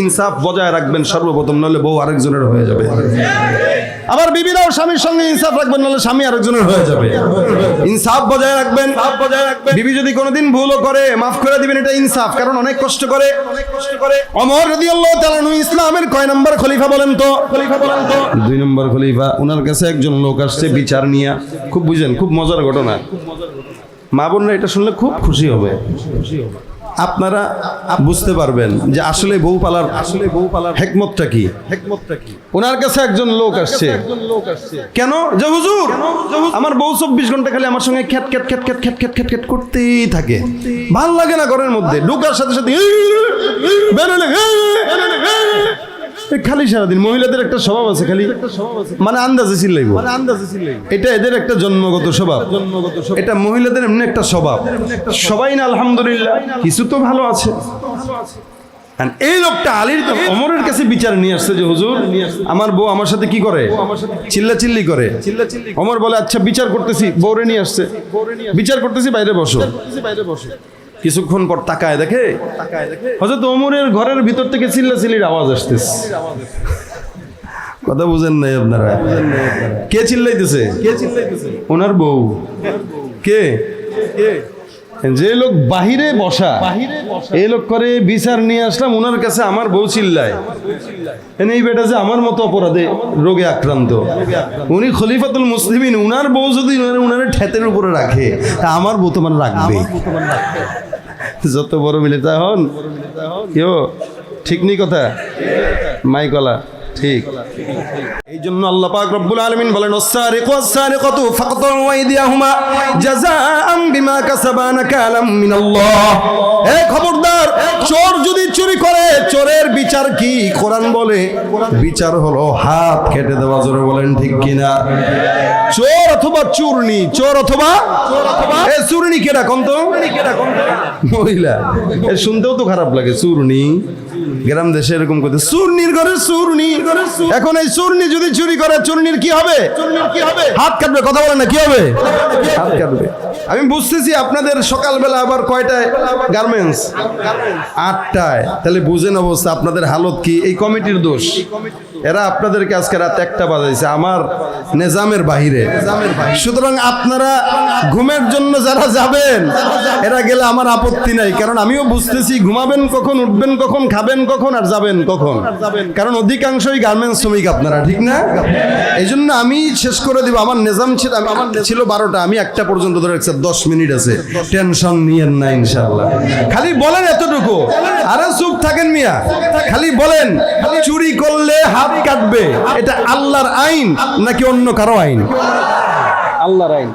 ইনসাফ বজায় রাখবেন সর্বপ্রথম, নাহলে বউ আরেকজনের হয়ে যাবে। আবার বিবিরাও স্বামীর সঙ্গে ইনসাফ রাখবেন, নাহলে স্বামী আরেকজনের হয়ে যাবে। ইনসাফ বজায় রাখবেন। বিবি যদি কোনোদিন ভুলও করে মাফ করে দিবেন, এটা ইনসাফ, কারণ অনেক কষ্ট করে। ওমর রাদিয়াল্লাহু তাআলা আনহু ইসলামের কয় নম্বর খলিফা বলেন তো? 2 নম্বর খলিফা। ওনার কাছে একজন লোক আসছে বিচার নিয়ে। খুব বুঝেন, খুব মজার ঘটনা। মা বোনরা এটা শুনলে খুব খুশি হবে। আপনারা বুঝতে পারবেন যে আসলে বউ পালার হিকমতটা কি। ওনার কাছে একজন লোক আসছে। কেন? যে হুজুর, আমার বউ 24 ঘন্টা খালি আমার সঙ্গে খ্যাট খ্যাট খ্যাট খ্যাট খ্যাট খ্যাট খ্যাট খ্যাট করতেই থাকে, ভাল লাগে না ঘরের মধ্যে। ঢোকার সাথে সাথে বেরোলে খালি সারাদিন। মহিলাদের একটা স্বভাব আছে, খালি মানে আন্দাজে চিল্লাইব, এটা এদের একটা জন্মগত স্বভাব। এটা মহিলাদের এমনি একটা স্বভাব। সবাই না আলহামদুলিল্লাহ, কিছু তো ভালো আছে। এই লোকটা আলীর ওমরের কাছে বিচার নিয়ে আসছে যে হুজুর, আমার বউ আমার সাথে কি করে, চিল্লাচিল্লি করে। ওমর বলে আচ্ছা বিচার করতেছি। বউরে নিয়ে আসছে, বিচার করতেছি, বাইরে বসো। কিছুক্ষণ পর তাকায় দেখে হযরত ওমরের ঘরের ভিতর থেকে চিল্লাচিল্লির আওয়াজ আসতেছে। কথা বুঝেন নাই আপনারা? কে চিল্লাইতেছে? ওনার বউ। কে? যে লোক বাহিরে বসা, এই লোক করে বিচার নিয়ে আসলাম ওনার কাছে, আমার বউ চিল্লায়। এই বেটা যে আমার মতো অপরাধে রোগে আক্রান্ত, উনি খলিফাতুল মুসলিমিন, উনার বউ যদি উনার ঠেতের উপরে রাখে, তা আমার বউ তোমার রাখবে। যত বড় মিলিতা হন কেউ ঠিক নেই কথা, মাইকলা ঠিক। এই জন্য আল্লাহ পাক রব্বুল আলামিন বলেন ওয়াস-সারিকু ওয়াস-সারিকাতু ফাকতাউ আইদিয়াহুমা জাযাআন বিমা কাসাবা নাকালাম মিনাল্লাহ। খবরদার, চোর যদি চুরি করে, চোরের বিচার কি? কোরআন বলে বিচার হলো হাত কেটে দেওয়া। জোরে বলেন ঠিক কিনা? চোর অথবা চূর্ণী, চোর অথবা চূর্ণী কেডা কোন তো? মহিলা। শুনতেও তো খারাপ লাগে, চূর্ণী। গ্রাম দেশে এরকম করতে, চূর্ণীর ঘরে চূর্ণী। এখন এই চূর্ণী যদি চুরি করে, চূর্ণীর কি হবে? হাত কাটবে। কথা বলেন না, কি হবে? হাত কাটবে। আমি বুঝতেছি আপনাদের সকালবেলা আবার কয়টায় গার্মেন্টস? 8টায়। তাহলে বুঝেন অবস্থা আপনাদের হালত কি। এই কমিটির দোষ। এরা আপনাদেরকে আজকে রাত 1টা বাজাইছে আমার নিজামের বাহিরে। সুতরাং আপনারা ঘুমের জন্য যারা যাবেন, এরা গেলে আমার আপত্তি নাই, কারণ আমিও বুঝতেছি ঘুমাবেন কখন, উঠবেন কখন, খাবেন কখন, আর যাবেন কখন। কারণ অধিকাংশই গার্মেন্টস শ্রমিক আপনারা, ঠিক না? এই জন্য আমি শেষ করে দিব। আমার নিজাম ছিল 12টা, আমি 1টা পর্যন্ত ধরে রাখছি। 10 মিনিট আছে, টেনশন নিয়েন না ইনশাআল্লাহ। খালি বলেন এতটুকু, আরে চুপ থাকেন মিয়া। খালি বলেন চুরি করলে হাত কাটবে, এটা আল্লাহর আইন নাকি অন্য কারো আইন? আল্লাহর আইন।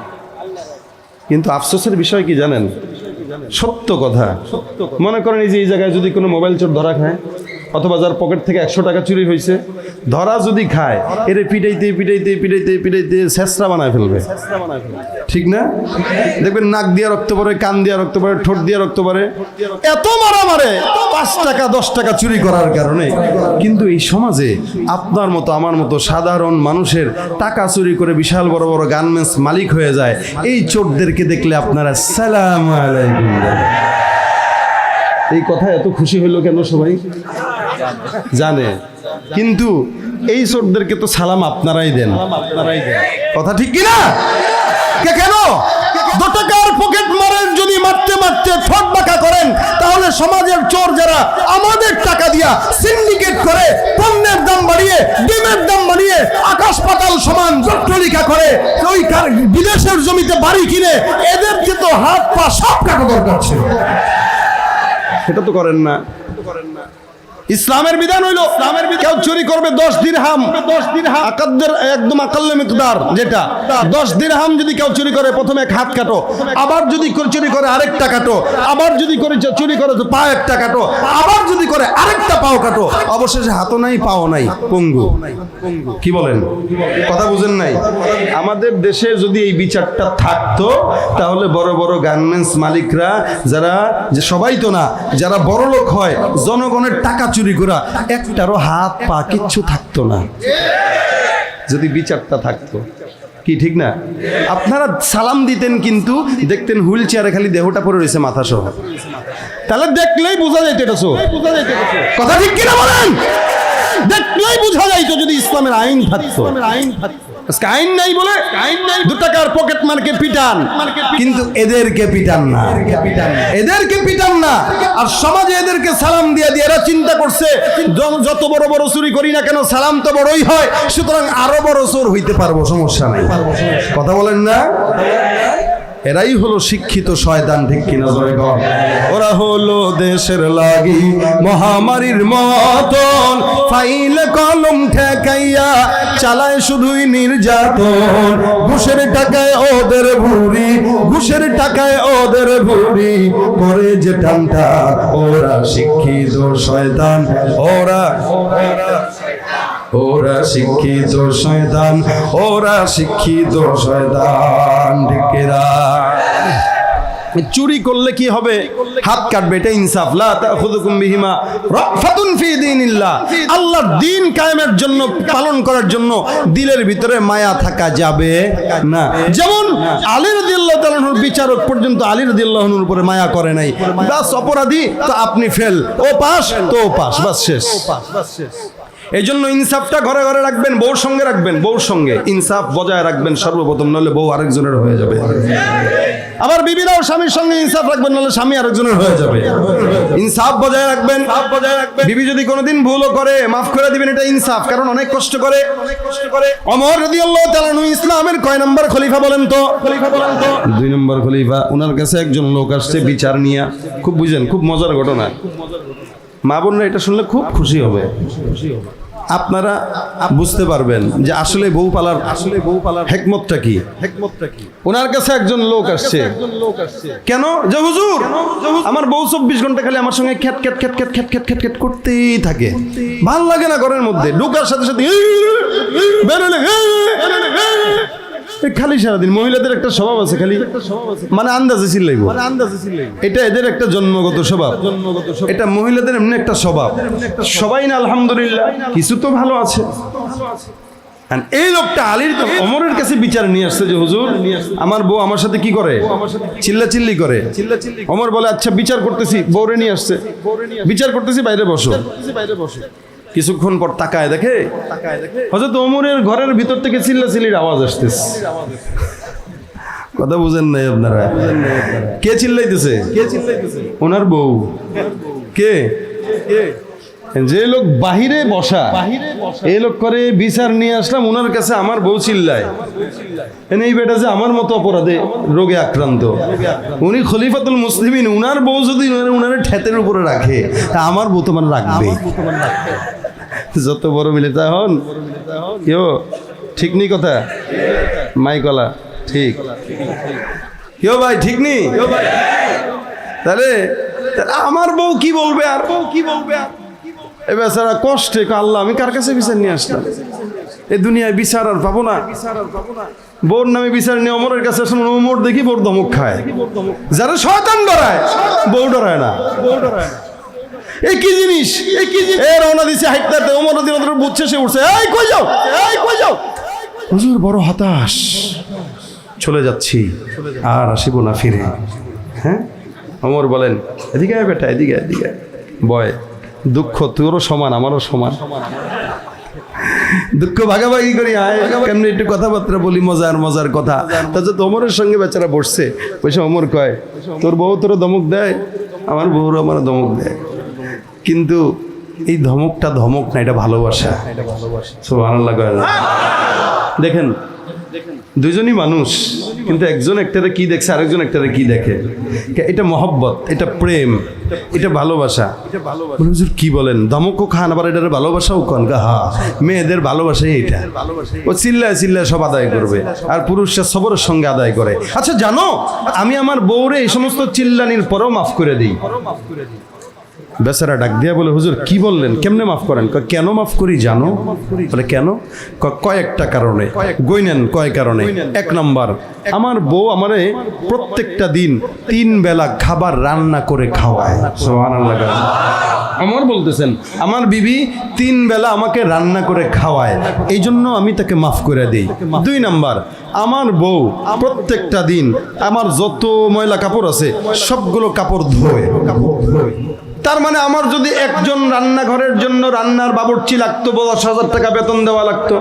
কিন্তু আফসোসের বিষয় কি জানেন? সত্য কথা। মনে করেন এই যে এই জায়গায় যদি কোনো মোবাইল চোর ধরা খায়, অথবা যার পকেট থেকে 100 টাকা চুরি হয়েছে, ধরা যদি খায়, এর পিটাইতে পিটাইতে পিটাইতে পিটাইতে ছেঁচড়া বানায় ফেলবে, ঠিক না? দেখবেন নাক দিয়ে রক্ত পড়ে, কান দিয়ে রক্ত পড়ে, ঠোঁট দিয়ে রক্ত পড়ে। এত মারা মারে 5 টাকা 10 টাকা চুরি করার কারণে। কিন্তু এই সমাজে আপনার মতো আমার মতো সাধারণ মানুষের টাকা চুরি করে বিশাল বড় বড় গার্মেন্টস মালিক হয়ে যায়। এই চোরদেরকে দেখলে আপনারা আসসালামু আলাইকুম। এই কথা এত খুশি হইল কেন? সবাই জানে, কিন্তু এই চোরদেরকে তো সালাম আপনারাই দেন। কথা ঠিক কিনা? কেন 2 টাকার পকেট মারেন যদি মারতে মারতে ঠোঁট বাঁকা করেন, তাহলে সমাজের চোর যারা আমাদের টাকা দিয়া সিন্ডিকেট করে পণ্যের দাম বাড়িয়ে, ডিমের দাম বাড়িয়ে, আকাশ পাতাল সমান জট্টলিকা করে ওই বিদেশের জমিতে বাড়ি কিনে, এদেরকে তো হাত পা সব কাটা দরকার ছিল। সেটা তো করেন না। ইসলামের বিধান হইল কেউ চুরি করবে 10 দিরহাম, আকাদ্দের একদম আকাল্লে মিকদার, যেটা 10 দিরহাম যদি কেউ চুরি করে, প্রথমে এক হাত কাটো, আবার যদি চুরি করে আরেকটা কাটো, আবার যদি চুরি করে তো পা একটা কাটো, আবার যদি করে আরেকটা পাও কাটো, অবশেষে হাতও নাই পাও নাই, পঙ্গু। কি বলেন? কথা বুঝেন নাই? আমাদের দেশে যদি এই বিচারটা থাকতো, তাহলে বড় বড় গার্মেন্টস মালিকরা যারা, যে সবাই তো না, যারা বড় লোক হয়, জনগণের টাকা চুরি করা, একটারও হাত পা কিচ্ছু থাকতো না যদি বিচারটা থাকতো। কি ঠিক না? আপনারা সালাম দিতেন, কিন্তু দেখতেন হুইল চেয়ারে খালি দেহটা পড়ে রয়েছে মাথা সহ। তাহলে দেখলেই বোঝা যাইতো এটা চোর। কথা ঠিক কিনা বলেন? দেখলেই বোঝা যাইতো যদি ইসলামের আইন থাকতো। আজকে আইন নাই বলে 2 টাকার পকেট মারকে পিটান, কিন্তু এদেরকে পিটান না, এদেরকে পিটান না। আর সমাজে এদেরকে সালাম দিয়ে দিয়ে এরা চিন্তা করছে যত বড় বড় চুরি করি না কেন সালাম তো বড়ই হয়, সুতরাং আরো বড় চোর হইতে পারবো, সমস্যা নাই। কথা বলেন না? এরাই হলো শিক্ষিত শয়তান, ঠিক কিনা? ওরা হলো দেশের লাগি মহামারীর মতন, ফাইল কলম ঠেকাইয়া চালায় শুধুই নির্যাতন। ঘুষের টাকায় ওদের ভুরি, ঘুষের টাকায় ওদের ভুরি, করে যে টানটা। ওরা শিক্ষিত শয়তান, ওরা শিক্ষিত শয়তান, ওরা শিক্ষিত শয়তান, ঠিক কিনা? চুরি করলে কি হবে? হাত কাটবে, এটা ইনসাফ। লা তাখুযুকুম বিহিমা রাফাতুন ফি দীনিল্লাহ। আল্লাহর দ্বীন কায়েমের জন্য, পালন করার জন্য দিলের ভিতরে মায়া থাকা যাবে না। যেমন আলী রাদিয়াল্লাহু তাআলা আনহুর বিচারক পর্যন্ত আলী রাদিয়াল্লাহু আনহুর উপরে মায়া করে নাই। বাস অপরাধী তো আপনি ফেল, ও পাস তো পাস, বাস শেষ। এই জন্য ইনসাফটা ঘরে ঘরে রাখবেন, বউর সঙ্গে রাখবেন, বউর সঙ্গে ইনসাফ বজায় রাখবেন সর্বপ্রথম, নইলে বউ আরেকজনের হয়ে যাবে। আবার বিবিরাও স্বামীর সঙ্গে ইনসাফ রাখবেন, নইলে স্বামী আরেকজনের হয়ে যাবে। ইনসাফ বজায় রাখবেন। বিবি যদি কোনোদিন ভুলও করে মাফ করে দিবেন, এটা ইনসাফ, কারণ অনেক কষ্ট করে। ওমর রাদিয়াল্লাহু তাআলা আনহু ইসলামের কয় নম্বর খলিফা বলেন তো? 2 নম্বর খলিফা। ওনার কাছে একজন লোক আসছে বিচার নিয়ে। খুব বুঝেন, খুব মজার ঘটনা। মা বোনরা এটা শুনলে খুব খুশি হবে। আপনারা বুঝতে পারবেন যে আসলে বউ পালার হিকমতটা কি। ওনার কাছে একজন লোক আসছে। কেন? যে হুজুর, আমার বউ 24 ঘন্টা খালি আমার সঙ্গে খ্যাট খ্যাট খ্যাট খ্যাট খ্যাট খ্যাট খ্যাট খ্যাট করতেই থাকে, ভাল লাগে না ঘরের মধ্যে। ঢোকার সাথে সাথে বেরোলে খালি সারাদিন। মহিলাদের একটা স্বভাব আছে, খালি মানে আন্দাজে চিল্লাইব, এটা এদের একটা জন্মগত স্বভাব। এটা মহিলাদের এমনি একটা স্বভাব। সবাই না আলহামদুলিল্লাহ, কিছু তো ভালো আছে। এই লোকটা আলীর ওমরের কাছে বিচার নিয়ে আসছে যে হুজুর, আমার বউ আমার সাথে কি করে? চিল্লাচিল্লি করে। ওমর বলে আচ্ছা বিচার করতেছি। বউরে নিয়ে আসছে, বিচার করতেছি, বাইরে বসো। কিছুক্ষণ পর তাকায় দেখে হযরত ওমরের ঘরের ভিতর থেকে চিল্লাচিল্লির আওয়াজ আসতেছে। কথা বুঝেন নাই আপনারা? কে চিল্লাইতেছে? ওনার বউ। কে? যে লোক বাহিরে বসা, এই লোক করে বিচার নিয়ে আসলাম ওনার কাছে, আমার বউ চিল্লায়। এই বেটা যে আমার মতো অপরাধে রোগে আক্রান্ত, উনি খলিফাতুল মুসলিমিন, উনার বউ যদি উনার ঠেতের উপরে রাখে, তা আমার বউ তো মানে রাখবে। যত বড় মিলে তা হন কেউ ঠিক নেই। কথা মাইকলা ঠিক কেউ ভাই ঠিক নেই। তাহলে আমার বউ কি বলবে? আর বউ কি বলবে? এ বেচারা কষ্টে, আল্লাহ আমি কার কাছে বিচার নিয়ে আসলাম? এই দুনিয়ায় বিচার আর পাবো না। বোর নামে বিচার নিয়ে ওমরের কাছে আসলাম। ওমর দেখি বোর ধমক খায়। যারা শয়তান ডরায়, বউ ডরায় না। এই কি জিনিস? রওনা দিছে হাইটতে। ওমর রাদিয়াল্লাহু আনহু বুঝছে, সে উঠছে, এই কই যাও, এই কই যাও? হুজুর বড় হতাশ, চলে যাচ্ছি, আর আসিব না ফিরে। হ্যাঁ, ওমর বলেন এদিকে আয় বেটা, এদিকে এদিকে বয়। দুঃখ তোরও সমান, আমারও সমান। দুঃখ ভাগাভাগি করি, আয় কেমনি একটু কথাবার্তা বলি, মজার মজার কথা। তাহলে ওমরের সঙ্গে বেচারা বসছে, বসে ওমর কয় তোর বউ তোর ধমক দেয়, আমার বউরও আমার ধমক দেয়, কিন্তু এই ধমকটা ধমক না, এটা ভালোবাসা। সুবহানাল্লাহ। দেখেন দুইজনই মানুষ, কিন্তু একজন একটারে কি দেখছে, আরেকজন একটারে কি দেখে। এটা মহব্বত, এটা প্রেম, এটা ভালোবাসা। হুজুর কি বলেন? ধমকও খান, আবার এটার ভালোবাসাও কন। হা, মেয়েদের ভালোবাসাই এটা। ও চিল্লায় চিল্লায় সব আদায় করবে, আর পুরুষরা সবরের সঙ্গে আদায় করে। আচ্ছা জানো, আমি আমার বউরে এই সমস্ত চিল্লানির পরেও মাফ করে দিই। বেচারা ডাক দিয়া বলে হুজুর কি বললেন, কেমনে মাফ করেন? কেন মাফ করি জানো? বলে কেন? কয়েকটা কারণে। গইনেন কয় কারণে। 1 নম্বর, আমার বউ আমারে প্রত্যেকটা দিন 3 বেলা খাবার রান্না করে খাওয়ায়। সুবহানাল্লাহ। আমার বলতেছেন আমার বিবি 3 বেলা আমাকে রান্না করে খাওয়ায়, এই জন্য আমি তাকে মাফ করে দিই। 2 নম্বর, আমার বউ প্রত্যেকটা দিন আমার যত ময়লা কাপড় আছে সবগুলো কাপড় ধোয়। তার মানে আমার যদি একজন রান্নাঘরের জন্য রান্নার বাবুর্চি লাগতো 10,000 টাকা বেতন দেওয়া লাগতো,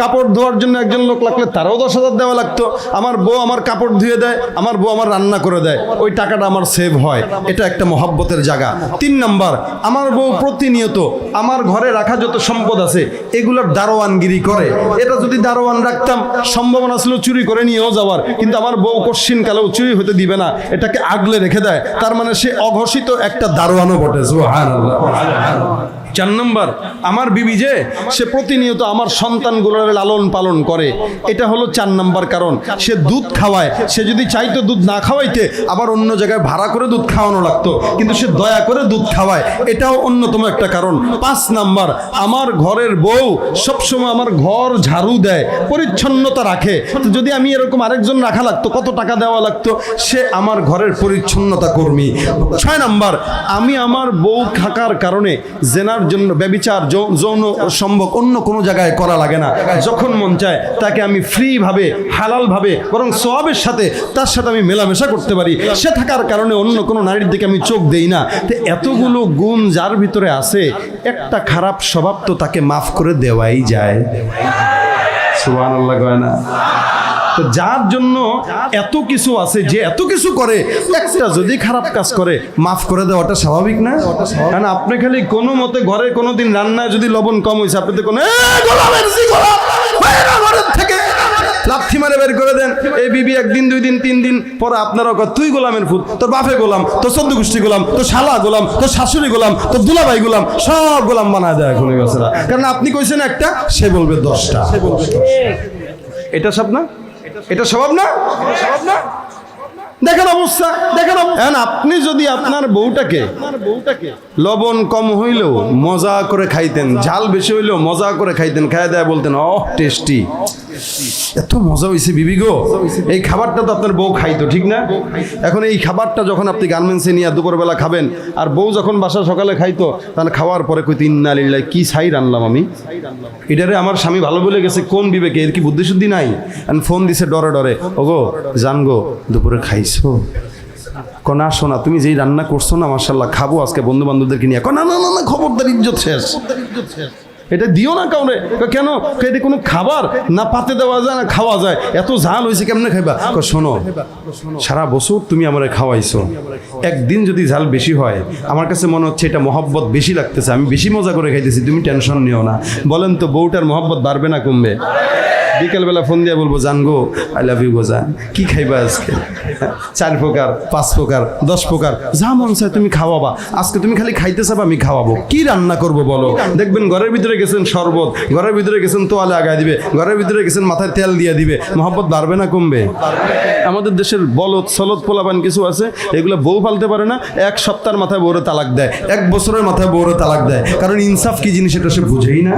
কাপড় ধোয়ার জন্য একজন লোক লাগলে তারাও 10,000 দেওয়া লাগতো। আমার বউ আমার কাপড় ধুয়ে দেয়, আমার বউ আমার রান্না করে দেয়, ওই টাকাটা আমার সেভ হয়। এটা একটা মহব্বতের জায়গা। 3 নাম্বার, আমার বউ প্রতিনিয়ত আমার ঘরে রাখা যত সম্পদ আছে এগুলোর দারোয়ানগিরি করে। এটা যদি দারোয়ান রাখতাম সম্ভাবনা ছিল চুরি করে নিয়েও যাওয়ার, কিন্তু আমার বউ কশ্চিন কালেও চুরি হতে দিবে না, এটাকে আগলে রেখে দেয়। তার মানে সে অঘোষিত একটা দারোয়ানও বটে। সুবহানাল্লাহ। 4 নম্বর, আমার বিবি যে সে প্রতিনিয়ত আমার সন্তানগুলোর লালন পালন করে, এটা হলো 4 নম্বর কারণ। সে দুধ খাওয়ায়, সে যদি চাইতো দুধ না খাওয়াইতে আবার অন্য জায়গায় ভাড়া করে দুধ খাওয়ানো লাগতো, কিন্তু সে দয়া করে দুধ খাওয়ায়, এটাও অন্যতম একটা কারণ। 5 নম্বর, আমার ঘরের বউ সবসময় আমার ঘর ঝাড়ু দেয়, পরিচ্ছন্নতা রাখে। তো যদি আমি এরকম আরেকজন রাখা লাগতো, কত টাকা দেওয়া লাগতো, সে আমার ঘরের পরিচ্ছন্নতা কর্মী। 6 নম্বর, আমি আমার বউ থাকার কারণে জেনার জন্য ব্যভিচার যৌন সম্ভব অন্য কোনো জায়গায় করা লাগে না। যখন মন চায় তাকে আমি ফ্রি ভাবে হালাল ভাবে বরং সওয়াবের সাথে তার সাথে আমি মেলামেশা করতে পারি। সে থাকার কারণে অন্য কোনো নারীর দিকে আমি চোখ দেই না। তো এতগুলো গুণ যার ভিতরে আছে, একটা খারাপ স্বভাব তো তাকে মাফ করে দেওয়াই যায়। সুবহানাল্লাহ কয় না? তো যার জন্য এত কিছু আছে, যে এত কিছু করে, একটা যদি খারাপ কাজ করে মাফ করে দেওয়াটা স্বাভাবিক না? কারণ আপনি খালি কোনো মতে ঘরে কোনোদিন রান্নায় যদি লবণ কম হয়েছে, আপনি তো কোনো থেকে লাথি মারে বের করে দেন। এই বিবি 1 দিন 2 দিন 3 দিন পরে আপনারা তুই গোলামের ফুল, তোর বাপে গোলাম, তোর 14 গোষ্ঠী গোলাম, তোর শালা গোলাম, তোর শাশুড়ি গোলাম, তোর দুলাভাই গোলাম, সব গোলাম বানায় দেয় এখন। কারণ আপনি কইছেন একটা, সে বলবে 10টা। এটা সব না, এটা স্বভাব না? দেখেন অবস্থা, দেখেন। আপনি যদি আপনার বউটাকে লবণ কম হইলেও মজা করে খাইতেন, ঝাল বেশি হইলেও মজা করে খাইতেন, খাই দেয় বলতেন ওহ টেস্টি, এত মজা হয়েছে বিবি গো, এই খাবারটা তো আপনার বউ খাইতো, ঠিক না? এখন এই খাবারটা যখন আপনি গার্মেন্টসে নিয়ে দুপুরবেলা খাবেন, আর বউ যখন বাসা সকালে খাইতো, তাহলে খাওয়ার পরে কইতো ইন্না লিল্লাহি, কি ছাই রান্নাম আমি, এটারে আমার স্বামী ভালো বলে গেছে, কোন বিবেকে, এর কি বুদ্ধি শুদ্ধি নাই? ফোন দিছে ডরে ডরে, ওগো জান গো দুপুরে খাইছো? না শোনা, তুমি যেই রান্না করছো না মাশাআল্লাহ, খাবো আজকে বন্ধু বান্ধবদেরকে নিয়ে। না না না, খবরদার, ইজ্জত শেষ, এটা দিও না কাউরে। কেন? এটা কোনো খাবার না পাতে দেওয়া যায় না খাওয়া যায়, এত ঝাল হয়েছে কেমনে খাইবা? শোনো, সারা বছর তুমি আমারে খাওয়াইছো, একদিন যদি ঝাল বেশি হয় আমার কাছে মনে হচ্ছে এটা মহব্বত বেশি লাগতেছে, আমি বেশি মজা করে খাইতেছি, তুমি টেনশন নিও না। বলেন তো বউটার মহব্বত বাড়বে না কমবে? বিকেলবেলা ফোন দিয়ে বলবো জান গো আই লাভ ইউ গো জান, কি খাইবা আজকে? 4 প্রকার 5 প্রকার 10 প্রকার যা মন চায় তুমি খাওয়াবা, আজকে তুমি খালি খাইতে চাবা, আমি খাওয়াবো। কি রান্না করবো বলো? দেখবেন ঘরের ভিতরে গেছেন শরবত, ঘরের ভিতরে গেছেন তোয়ালে আগায় দিবে, ঘরের ভিতরে গেছেন মাথায় তেল দিয়ে দিবে, মহব্বত বাড়বে না কমবে? আমাদের দেশের বলদ সলদ পোলাপান কিছু আছে, এগুলো বউ পালতে পারে না, 1 সপ্তাহের মাথায় বউরে তালাক দেয়, 1 বছরের মাথায় বউরে তালাক দেয়, কারণ ইনসাফ কি জিনিস এটা সে বুঝেই না।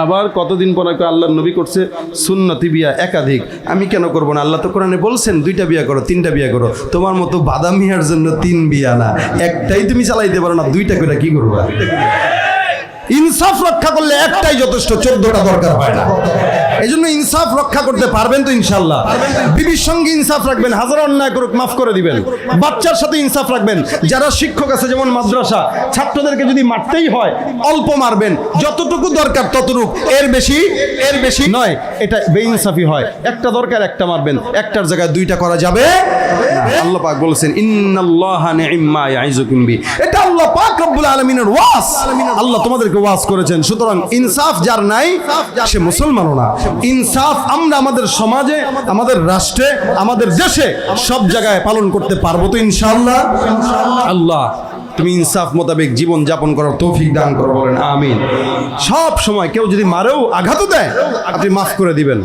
আবার কতদিন পর আল্লাহর নবী করছে সুন্নতি বিয়া একাধিক, আমি কেন করবো না? আল্লাহ তো কোরআনে বলছেন 2টা বিয়া করো, 3টা বিয়া করো। তোমার মতো বাদামিয়ার জন্য 3 বিয়া না, একটাই তুমি চালাইতে পারো না, 2টা করে কি করবা? ইনসাফ রক্ষা করলে একটাই যথেষ্ট, 14টা দরকার হয় না। এই জন্য ইনসাফ রক্ষা করতে পারবেন তো ইনশাল্লাহ? বিবির সঙ্গে ইনসাফ রাখবেন, হাজার অন্যায় করুক মাফ করে দিবেন। বাচ্চার সাথে ইনসাফ রাখবেন, যারা শিক্ষক আছে যেমন মাদ্রাসা, ছাত্রদেরকে যদি মারতেই হয় অল্প মারবেন, যতটুকু দরকার ততটুকু, এর বেশি নয়। এটা বেইনসাফি হয়, একটা দরকার একটা মারবেন, একটার জায়গায় 2টা করা যাবে না। আল্লাহ পাক বলেছেন ইন্নাল্লাহা নি'ম্মা ইয়াইযুকুম বি, এটা আল্লাহ পাক রব্বুল আলামিনের ওয়াজ, আল্লাহ তোমাদেরকে ওয়াজ করেছেন। সুতরাং ইনসাফ যার নাই সে মুসলমানও না। ইনসাফ আমরা আমাদের সমাজে, আমাদের রাষ্ট্রে, আমাদের দেশে সব জায়গায় পালন করতে পারবো তো ইনশাআল্লাহ? আল্লাহ তুমি ইনসাফ মোতাবেক জীবন যাপন করার তৌফিক দান করো, বলেন আমিন। সব সময় কেউ যদি মারেও আঘাতও দেয় আপনি মাফ করে দিবেন,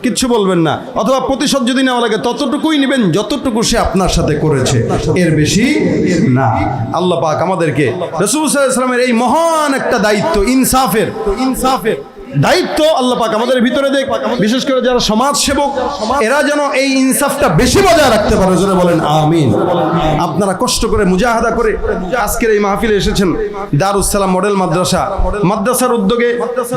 কিচ্ছু বলবেন না, অথবা প্রতিশোধ যদি নেওয়া লাগে ততটুকুই নেবেন যতটুকু সে আপনার সাথে করেছে, এর বেশি না। আল্লাহ পাক আমাদেরকে রাসূল সাল্লাল্লাহু আলাইহি ওয়াসাল্লামের এই মহান একটা দায়িত্ব ইনসাফের দায়িত্ব আল্লাহ পাক আমাদের ভিতরে দেখ, বিশেষ করে যারা সমাজ সেবক এরা যেন এই ইনসাফটা বেশি বজায় রাখতে পারে, জোরে বলেন আমিন। আপনারা কষ্ট করে মুজাহাদা করে আজকের এই মাহফিলে এসেছেন। দারুস সালাম মডেল মাদ্রাসার উদ্যোগে,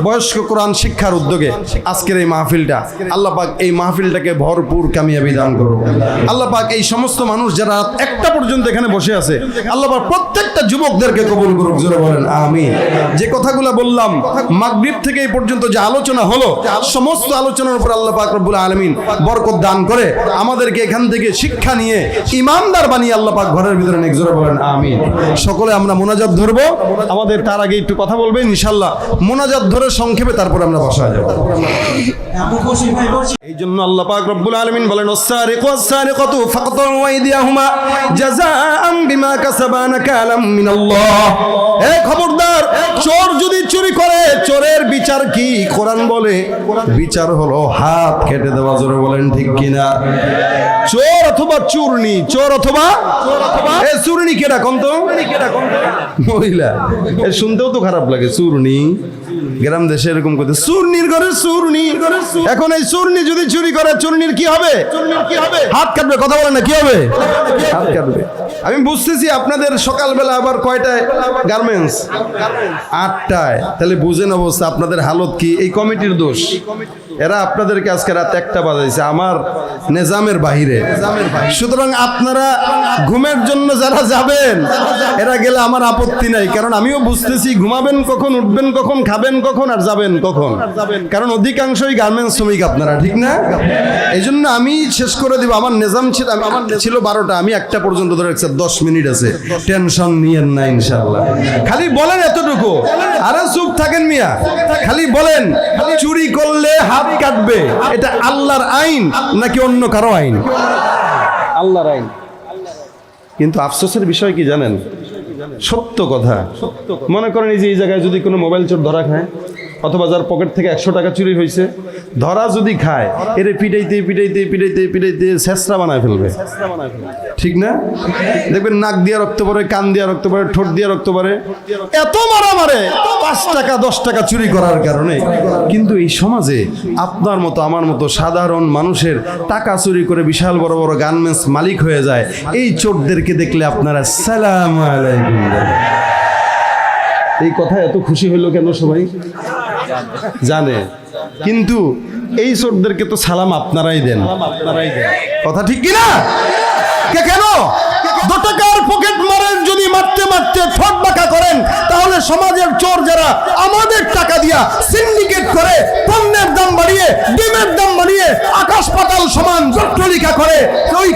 বয়স্ক কোরআন শিক্ষার উদ্যোগে আজকের এই মাহফিলটা, আল্লাহ পাক এই মাহফিলটাকে ভরপুর কামিয়াবি দান করুন। আল্লাহ পাক এই সমস্ত মানুষ যারা একটা পর্যন্ত এখানে বসে আছে, আল্লাহ পাক প্রত্যেকটা যুবকদেরকে কবুল করুক, জোরে বলেন আমিন। যে কথাগুলো বললাম মাগরিব থেকে এই পর্যন্ত যে আলোচনা হলো, সমস্ত আলোচনার উপর আল্লাহ পাক রব্বুল আলামিন বরকত দান করে আমাদেরকে এখান থেকে শিক্ষা নিয়ে ইমানদার বানিয়ে আল্লাহ পাক ঘরের ভিতরে নেক, জোরে বলেন আমিন। সকলে আমরা মোনাজাত ধরবো, আমাদের তার আগে একটু কথা বলবেন ইনশাআল্লাহ। মোনাজাত ধরে সংক্ষেপে তারপর আমরা বসা যাব। এই জন্য আল্লাহ পাক রব্বুল আলামিন বলেন ওয়াস-সারিকু ওয়াস-সারিকাতু ফাকতু আইদিয়াহুমা জাযাআন বিমা কাসাবা নাকালাম মিনাল্লাহ। এ খবরদার, চোর যদি চুরি করে চোরের বিচার কি? কোরআন বলে বিচার হলো হাত কেটে দেওয়া, জোরে বলেন ঠিক কিনা? চোর অথবা চূর্ণী, চোর অথবা এ চূর্ণী কেডা কোন তো মহিলা, এ শুনতেও তো খারাপ লাগে। চূর্ণী গ্রাম দেশে এরকম করতে, চূর্ণীর ঘরে চূর্ণী। এখন এই চূর্ণী যদি চুরি করে চূর্ণীর কি হবে? হাত কাটবে। কথা বলেন না, কি হবে? হাত কাটবে। আমি বুঝতেছি আপনাদের সকালবেলা আবার কয়টায় গার্মেন্টস? 8টায়। তাহলে বুঝেন অবস্থা আপনাদের হালত কি। এই কমিটির দোষ, এরা আপনাদেরকে আজকে রাত 1টা বাজাইছে আমার নিজামের বাহিরে। সুতরাং আপনারা ঘুমের জন্য যারা যাবেন এরা গেলে আমার আপত্তি নাই, কারণ আমিও বুঝতেছি ঘুমাবেন কখন, উঠবেন কখন, খাবেন কখন আর যাবেন কখন, কারণ অধিকাংশই গার্মেন্টস শ্রমিক আপনারা, ঠিক না? এই জন্য আমি শেষ করে দিব। আমার নিজাম ছিল 12টা, আমি 1টা পর্যন্ত ধরে 10 মিনিট আছে, টেনশন নিয়েন না ইনশাআল্লাহ। খালি বলেন এতটুকু, আরে চুপ থাকেন মিয়া, খালি বলেন চুরি করলে হাত কাটবে, এটা আল্লাহর আইন নাকি অন্য কারো আইন? আল্লাহর আইন। কিন্তু আফসোসের বিষয় কি জানেন? সত্য কথা, মনে করেন এই যে এই জায়গায় যদি কোনো মোবাইল চোর ধরা খায় অথবা যার পকেট থেকে 100 টাকা চুরি হয়েছে, ধরা যদি খায়, এরে পিটাইতে পিটাইতে পিটাইতে পিটাইতে ছেঁচড়া বানায় ফেলবে, ঠিক না? দেখবেন নাক দিয়া রক্ত পড়ে, কান দিয়া রক্ত পড়ে, ঠোঁট দিয়া রক্ত পড়ে, এত মারা মারে 5 টাকা 10 টাকা চুরি করার কারণে। কিন্তু এই সমাজে আপনার মতো আমার মতো সাধারণ মানুষের টাকা চুরি করে বিশাল বড় বড় গার্মেন্টস মালিক হয়ে যায়। এই চোরদেরকে দেখলে আপনারা আসসালামু আলাইকুম। এই কথা এত খুশি হইল কেন? সবাই জানে, কিন্তু এই চোরদেরকে তো সালাম আপনারাই দেন, কথা ঠিক কিনা? কেন 2 টাকার পকেট মারেন যদি মারতে মারতে ঠোঁট বাঁকা করেন, তাহলে সমাজের চোর যারা আমাদের টাকা দিয়া সিন্ডিকেট করে পণ্যের দাম বাড়িয়ে, ডিমের দাম বাড়িয়ে, আকাশ পাতাল সমান জট্টলিকা করে ওই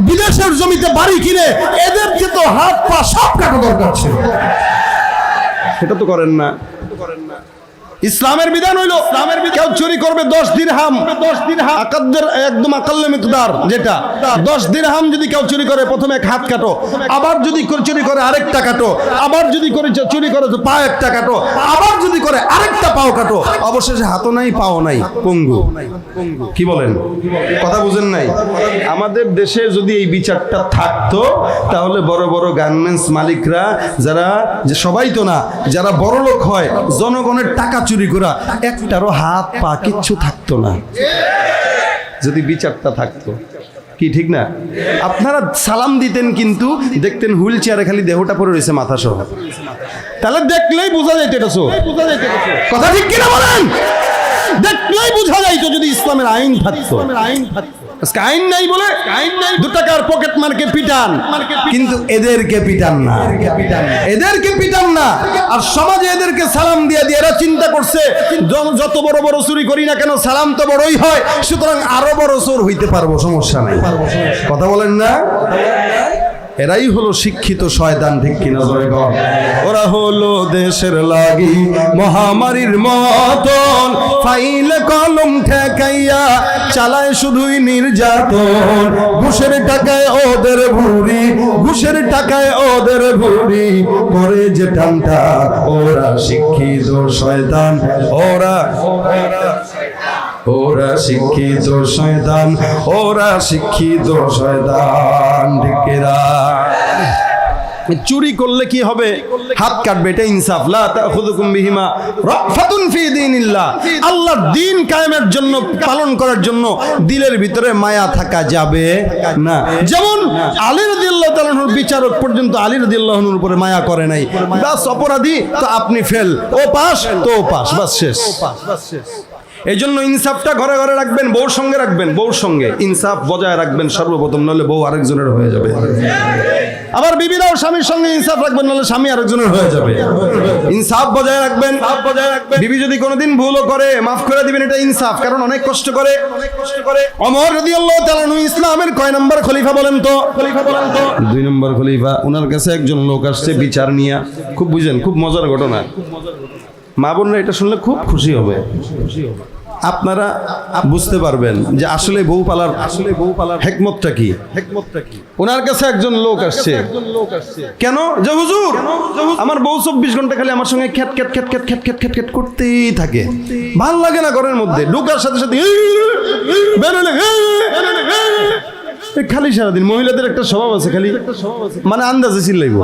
বিদেশের জমিতে বাড়ি কিনে, এদেরকে তো হাত পা সব কাটা দরকার ছিল, সেটা তো করেন না। ইসলামের বিধান হইলো কেউ চুরি করবে 10 দিরহাম, আকাদ্দের একদম আকাল্লে মিকদার, যেটা 10 দিরহাম যদি কেউ চুরি করে প্রথমে 1 হাত কাটো, আবার যদি চুরি করে আরেকটা কাটো, আবার যদি করে চুরি করে তো পা একটা কাটো, আবার যদি করে আরেকটা পাও কাটো, অবশেষে হাতও নাই পাও নাই, পঙ্গু। কি বলেন? কথা বুঝেন নাই? আমাদের দেশে যদি এই বিচারটা থাকতো তাহলে বড় বড় গার্মেন্টস মালিকরা যারা, যে সবাই তো না, যারা বড় লোক হয়, জনগণের টাকা চুরি করা, একটারও হাত পা কিচ্ছু থাকতো না যদি বিচারটা থাকতো। কি ঠিক না? আপনারা সালাম দিতেন কিন্তু দেখতেন হুইল চেয়ারে খালি দেহটা পড়ে রয়েছে মাথা সহ, তাহলে দেখলেই বোঝা যাইত এটা চোর। কথা ঠিক কিনা বলেন? দেখলেই বোঝা যাইতো যদি ইসলামের আইন থাকতো। আইন নাই বলে 2 টাকার পকেট মার্কে পিটান, কিন্তু এদেরকে পিটান না, এদেরকে পিটান না। আর সমাজে এদেরকে সালাম দিয়ে দিয়ে এরা চিন্তা করছে যত বড় বড় চুরি করি না কেন সালাম তো বড়ই হয়, সুতরাং আরো বড় চোর হইতে পারবো, সমস্যা নাই। কথা বলেন না? এরাই হলো শিক্ষিত শয়তান, ঠিক কিনা? ওরা হলো দেশের লাগি মহামারীর মতন, ফাইলে কলম ঠেকাইয়া চালায় শুধুই নির্যাতন। ঘুষের টাকায় ওদের ভুরি, ঘুষের টাকায় ওদের ভুরি, করে যে টানটা ওরা শিক্ষিত শয়তান, ওরা শিক্ষিত শয়তান, ওরা শিক্ষিত শয়তান, ঠিক কিনা? চুরি করলে কি হবে? হাত কাটবে, এটা ইনসাফ। লা তাখুযুকুম বিহিমা রাফাতুন ফি দীনিল্লাহ, আল্লাহর দ্বীন কায়েমের জন্য, পালন করার জন্য দিলের ভিতরে মায়া থাকা যাবে না। যেমন আলী রাদিয়াল্লাহু তাআলা আনহুর বিচারক পর্যন্ত আলী রাদিয়াল্লাহু আনহুর উপরে মায়া করে নাই। বাস অপরাধী তো আপনি ফেল, ও পাস তো ও পাস, বাস শেষ। এই জন্য ইনসাফটা ঘরে ঘরে রাখবেন, বউর সঙ্গে রাখবেন, বউর সঙ্গে ইনসাফ বজায় রাখবেন সর্বপ্রথম, নাহলে বউ আরেকজনের হয়ে যাবে। আবার বিবিরাও স্বামীর সঙ্গে ইনসাফ রাখবেন, নাহলে স্বামী আরেকজনের হয়ে যাবে। ইনসাফ বজায় রাখবেন। বিবি যদি কোনোদিন ভুলও করে মাফ করে দিবেন, এটা ইনসাফ, কারণ অনেক কষ্ট করে। ওমর রাদিয়াল্লাহু তাআলা আনহু ইসলামের কয় নম্বর খলিফা বলেন তো? 2 নম্বর খলিফা। ওনার কাছে একজন লোক আসছে বিচার নিয়ে। খুব বুঝেন, খুব মজার ঘটনা। মা বোনরা এটা শুনলে খুব খুশি হবে। আপনারা বুঝতে পারবেন যে আসলে বউ পালার হিকমতটা কি। ওনার কাছে একজন লোক আসছে। কেন? যে হুজুর, আমার বউ 24 ঘন্টা খালি আমার সঙ্গে খ্যাট খ্যাট খ্যাট খ্যাট খ্যাট খ্যাট খ্যাট খ্যাট করতেই থাকে, ভাল লাগে না ঘরের মধ্যে। ঢোকার সাথে সাথে বেরোলে খালি সারাদিন। মহিলাদের একটা স্বভাব আছে, খালি মানে আন্দাজে চিল্লাইব,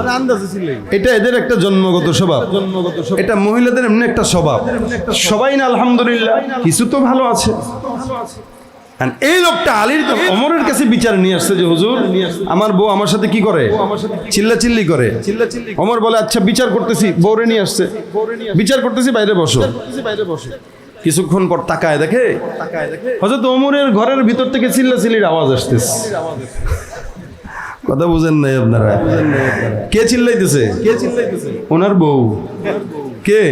এটা এদের একটা জন্মগত স্বভাব। এটা মহিলাদের এমনি একটা স্বভাব। সবাই না আলহামদুলিল্লাহ, কিছু তো ভালো আছে। এই লোকটা আলীর ওমরের কাছে বিচার নিয়ে আসছে যে হুজুর, আমার বউ আমার সাথে কি করে? চিল্লাচিল্লি করে। ওমর বলে আচ্ছা বিচার করতেছি। বউরে নিয়ে আসছে, বিচার করতেছি, বাইরে বসো। কিছুক্ষণ পর তাকায় দেখে হযরত ওমরের ঘরের ভিতর থেকে চিল্লাচিল্লির আওয়াজ আসতেছে। কথা বুঝেন নাই আপনারা? কে চিল্লাইতেছে? ওনার বউ। কে?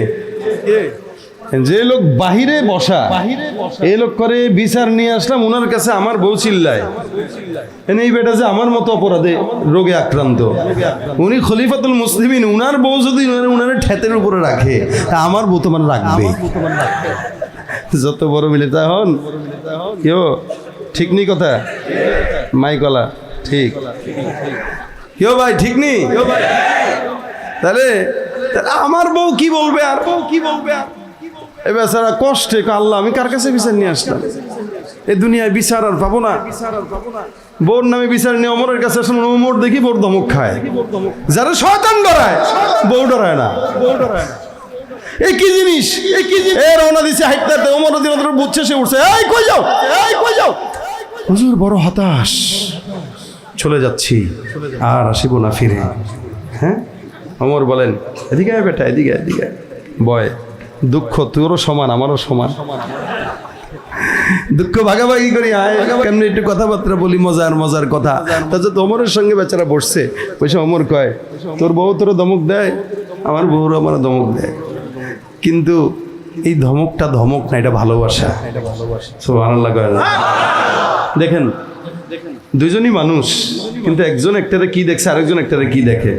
যে লোক বাহিরে বসা, এই লোক করে বিচার নিয়ে আসলাম ওনার কাছে, আমার বউ চিল্লায়। এই বেটা যে আমার মতো অপরাধে রোগে আক্রান্ত, উনি খলিফাতুল মুসলিমিন, উনার বউ যদি উনার ঠেতের উপরে রাখে, তা আমার বউ তোমার রাখবে। যত বড় মিলিতা হন কেউ ঠিক নি কথা, মাইকলা ঠিক কেউ ভাই ঠিক নি। তাহলে আমার বউ কি বলবে? আর বউ কি বলবে? এ বেচারা কষ্টে, আল্লাহ আমি কার কাছে বিচার নিয়ে আসলাম? এই দুনিয়ায় বিচার আর পাবো না। বোর নামে বিচার নিয়ে ওমরের কাছে আসলাম। ওমর দেখি বোর ধমক খায়। যারা শয়তান ডরায়, বউ ডরায় না। এই কি জিনিস? রওনা দিছে হাইটতে, ওমর রাদিয়াল্লাহু আনহু বুঝছে, সে উঠছে, এই কই যাও, এই কই যাও? হুজুর বড় হতাশ, চলে যাচ্ছি, আর আসিব না ফিরে। হ্যাঁ, ওমর বলেন এদিকে আয় বেটা, এদিকে এদিকে বয়। দুঃখ তোরও সমান, আমারও সমান, দুঃখ ভাগাভাগি করি। আয় কেমনি একটু কথাবার্তা বলি, মজার মজার কথা। তাহলে ওমরের সঙ্গে বেচারা বসছে, বসে ওমর কয় তোর বউ তোর ধমক দেয়, আমার বউর আমার ধমক দেয়, কিন্তু এই ধমকটা ধমক না, এটা ভালোবাসা। সুবহানাল্লাহ। দেখেন দুইজনই মানুষ, কিন্তু একজন একটারে কি দেখছে, আরেকজন একটারে কি দেখে।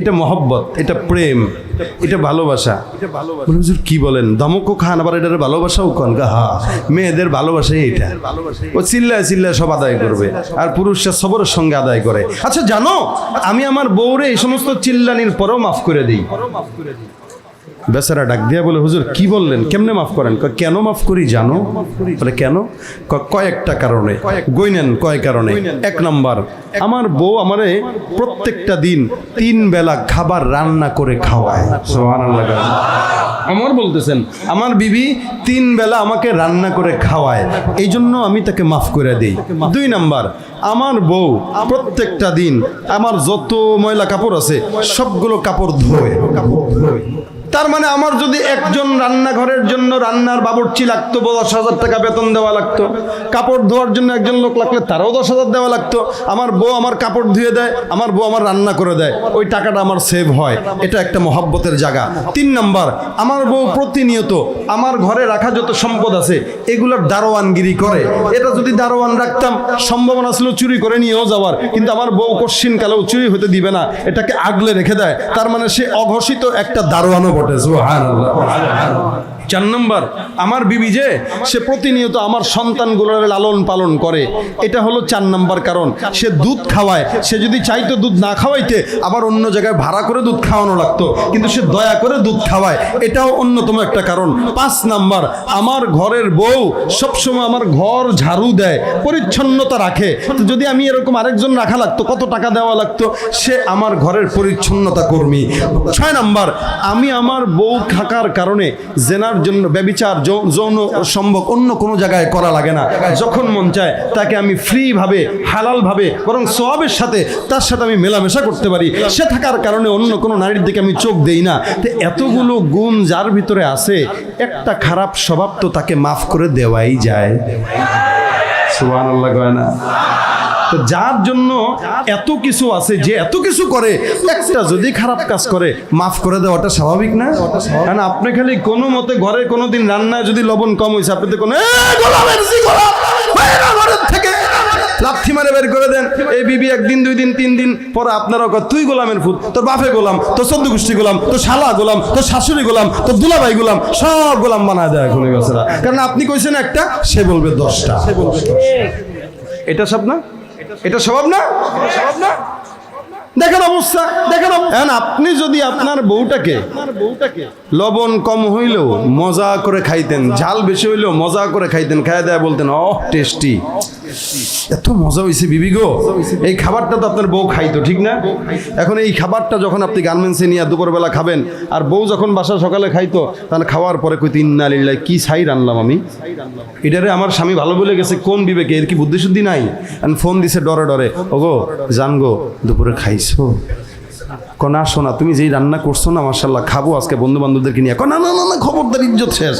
এটা মহব্বত, এটা প্রেম, এটা ভালোবাসা। হুজুর কি বলেন? ধমকও খান, আবার এটার ভালোবাসাও খান। হা, মেয়েদের ভালোবাসাই এটা। ও চিল্লায় চিল্লায় সব আদায় করবে, আর পুরুষরা সবরের সঙ্গে আদায় করে। আচ্ছা জানো, আমি আমার বউরে এই সমস্ত চিল্লানির পরেও মাফ করে দিই। বেচারা ডাক দিয়া বলে হুজুর কি বললেন, কেমনে মাফ করেন? কেন মাফ করি জানো? বলে কেন? কয়েকটা কারণে। গইনেন কয় কারণে। 1 নম্বর, আমার বউ আমারে প্রত্যেকটা দিন 3 বেলা খাবার রান্না করে খাওয়ায়। সুবহানাল্লাহ। আমার বলতেছেন আমার বিবি 3 বেলা আমাকে রান্না করে খাওয়ায়, এই জন্য আমি তাকে মাফ করে দিই। 2 নম্বর, আমার বউ প্রত্যেকটা দিন আমার যত ময়লা কাপড় আছে সবগুলো কাপড় ধোয়। তার মানে আমার যদি একজন রান্নাঘরের জন্য রান্নার বাবুর্চি লাগতো, 10,000 টাকা বেতন দেওয়া লাগতো। কাপড় ধোয়ার জন্য একজন লোক লাগলে তারাও 10,000 দেওয়া লাগতো। আমার বউ আমার কাপড় ধুয়ে দেয়, আমার বউ আমার রান্না করে দেয়, ওই টাকাটা আমার সেভ হয়। এটা একটা মহব্বতের জায়গা। 3 নম্বর, আমার বউ প্রতিনিয়ত আমার ঘরে রাখা যত সম্পদ আছে এগুলোর দারোয়ানগিরি করে। এটা যদি দারোয়ান রাখতাম সম্ভাবনা ছিল চুরি করে নিয়েও যাওয়ার, কিন্তু আমার বউ কশ্চিন কালেও চুরি হতে দিবে না, এটাকে আগলে রেখে দেয়। তার মানে সে অঘোষিত একটা দারোয়ানও বটে। সুবহানাল্লাহ। 4 নম্বর, আমার বিবি যে সে প্রতিনিয়ত আমার সন্তানগুলোর লালন পালন করে, এটা হলো 4 নম্বর কারণ। সে দুধ খাওয়ায়, সে যদি চাইতো দুধ না খাওয়াইতে আবার অন্য জায়গায় ভাড়া করে দুধ খাওয়ানো লাগতো, কিন্তু সে দয়া করে দুধ খাওয়ায়, এটাও অন্যতম একটা কারণ। 5 নম্বর, আমার ঘরের বউ সবসময় আমার ঘর ঝাড়ু দেয়, পরিচ্ছন্নতা রাখে। তো যদি আমি এরকম আরেকজন রাখা লাগতো, কত টাকা দেওয়া লাগতো, সে আমার ঘরের পরিচ্ছন্নতা কর্মী। 6 নম্বর, আমি আমার বউ থাকার কারণে জেনার জন্য ব্যভিচার যৌন সম্ভব অন্য কোনো জায়গায় করা লাগে না। যখন মন চায় তাকে আমি ফ্রি ভাবে হালাল ভাবে বরং সওয়াবের সাথে তার সাথে আমি মেলামেশা করতে পারি। সে থাকার কারণে অন্য কোনো নারীর দিকে আমি চোখ দেই না। তো এতগুলো গুণ যার ভিতরে আছে, একটা খারাপ স্বভাব তো তাকে মাফ করে দেওয়াই যায়। সুবহানাল্লাহ কয় না? তো যার জন্য এত কিছু আছে, যে এত কিছু করে, একটা যদি খারাপ কাজ করে মাফ করে দেওয়াটা স্বাভাবিক না? কারণ আপনি খালি কোনো মতে ঘরে কোনোদিন রান্নায় যদি লবণ কম হয়েছে, আপনি তো কোনো থেকে লাথি মারে বের করে দেন। এই বিবি 1 দিন 2 দিন 3 দিন পরে আপনারা তুই গোলামের ফুট, তোর বাপে গোলাম, তোর 14 গোষ্ঠী গোলাম, তোর শালা গোলাম, তোর শাশুড়ি গোলাম, তোর দুলাভাই গোলাম, সব গোলাম বানায় দেয় এখন এই বছরা। কারণ আপনি কইছেন একটা, সে বলবে 10টা। এটা সব না, এটা স্বভাব না? দেখেন অবস্থা, দেখেন। আপনি যদি আপনার বউটাকে লবণ কম হইলেও মজা করে খাইতেন, ঝাল বেশি হইলেও মজা করে খাইতেন, খাইয়া দেয়া বলতেন ও টেস্টি, এত মজা হয়েছে বিবি গো, এই খাবারটা তো আপনার বউ খাইতো, ঠিক না? এখন এই খাবারটা যখন আপনি গার্মেন্টসে নিয়ে দুপুরবেলা খাবেন, আর বউ যখন বাসা সকালে খাইতো, তাহলে খাওয়ার পরে কইতো ইন্না লিল্লাহি, কি ছাই রান্নাম আমি, এটারে আমার স্বামী ভালো বলে গেছে, কোন বিবেকে, এর কি বুদ্ধি শুদ্ধি নাই? ফোন দিছে ডরে ডরে, ওগো জান গো দুপুরে খাইছো? না শোনা, তুমি যেই রান্না করছো না মাশাআল্লাহ, খাবো আজকে বন্ধু বান্ধবদেরকে নিয়ে। না না না, খবরদার, ইজ্জত শেষ,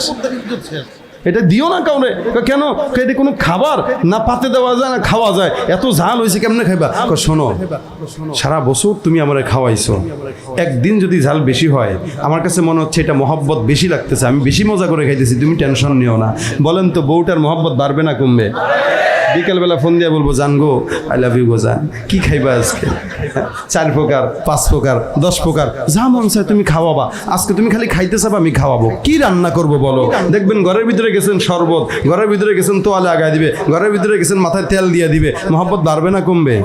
এটা দিও না কাউরে। কেন? এটা কোনো খাবার না, পাতে দেওয়া যায় না খাওয়া যায়, এত ঝাল হয়েছে কেমনে খাইবা? শোনো, সারা বছর তুমি আমারে খাওয়াইছো, একদিন যদি ঝাল বেশি হয় আমার কাছে মনে হচ্ছে এটা মহব্বত বেশি লাগতেছে, আমি বেশি মজা করে খাইতেছি, তুমি টেনশন নিও না। বলেন তো বউটার মহব্বত বাড়বে না কমবে? বিকেলবেলা ফোন দিয়ে বলবো জান গো আই লাভ ইউ গো জান, কি খাইবা আজকে? 4 প্রকার 5 প্রকার 10 প্রকার যা মন চায় তুমি খাওয়াবা, আজকে তুমি খালি খাইতে চাবা, আমি খাওয়াবো। কি রান্না করবো বলো? দেখবেন ঘরের ভিতরে গেছেন শরবত, ঘরের ভিতরে গেছেন তোয়ালে আগায় দিবে, ঘরের ভিতরে গেছেন মাথায় তেল দিয়ে দিবে, মহব্বত বাড়বে না কমবে?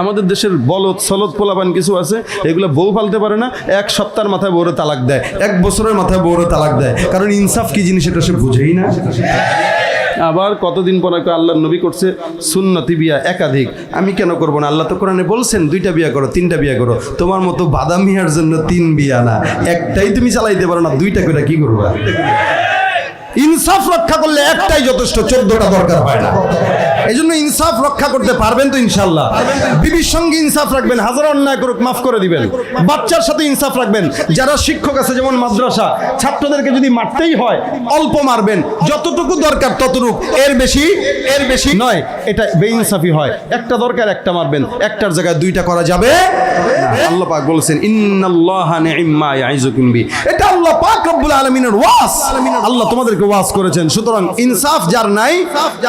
আমাদের দেশের বলদ সলদ পোলাপান কিছু আছে, এগুলো বউ পালতে পারে না, 1 সপ্তাহের মাথায় বউরে তালাক দেয়, 1 বছরের মাথায় বউরে তালাক দেয়, কারণ ইনসাফ কি জিনিস এটা সে বুঝেই না। আবার কতদিন পরে আল্লাহর নবী করছে সুন্নতি বিয়া একাধিক, আমি কেন করবো না? আল্লাহ তো কোরআনে বলছেন 2টা বিয়া করো, 3টা বিয়া করো। তোমার মতো বাদামিয়ার জন্য 3 বিয়া না, একটাই তুমি চালাইতে পারো না, 2টা করে কি করবা? ইনসাফ রক্ষা করলে একটাই যথেষ্ট, 14টা দরকার হয় না। এই জন্য ইনসাফ রক্ষা করতে পারবেন তো ইনশাল্লাহ? বিবির সঙ্গে ইনসাফ রাখবেন, হাজার অন্যায় করুক মাফ করে দিবেন। বাচ্চার সাথে ইনসাফ রাখবেন, যারা শিক্ষক আছে যেমন মাদ্রাসা, ছাত্রদেরকে যদি মারতেই হয় অল্প মারবেন, যতটুকু দরকার ততটুকু, এর বেশি নয়, এটা বেইনসাফি হয়। একটা দরকার একটা মারবেন, একটার জায়গায় 2টা করা যাবে। আল্লাহ পাক বলেছেন ইন্নাল্লাহা নি'ম্মা ইয়াইযুকুম বি, এটা আল্লাহ পাক রব্বুল আলামিনের ওয়াজ, আল্লাহ তোমাদেরকে ওয়াজ করেছেন। সুতরাং ইনসাফ যার নাই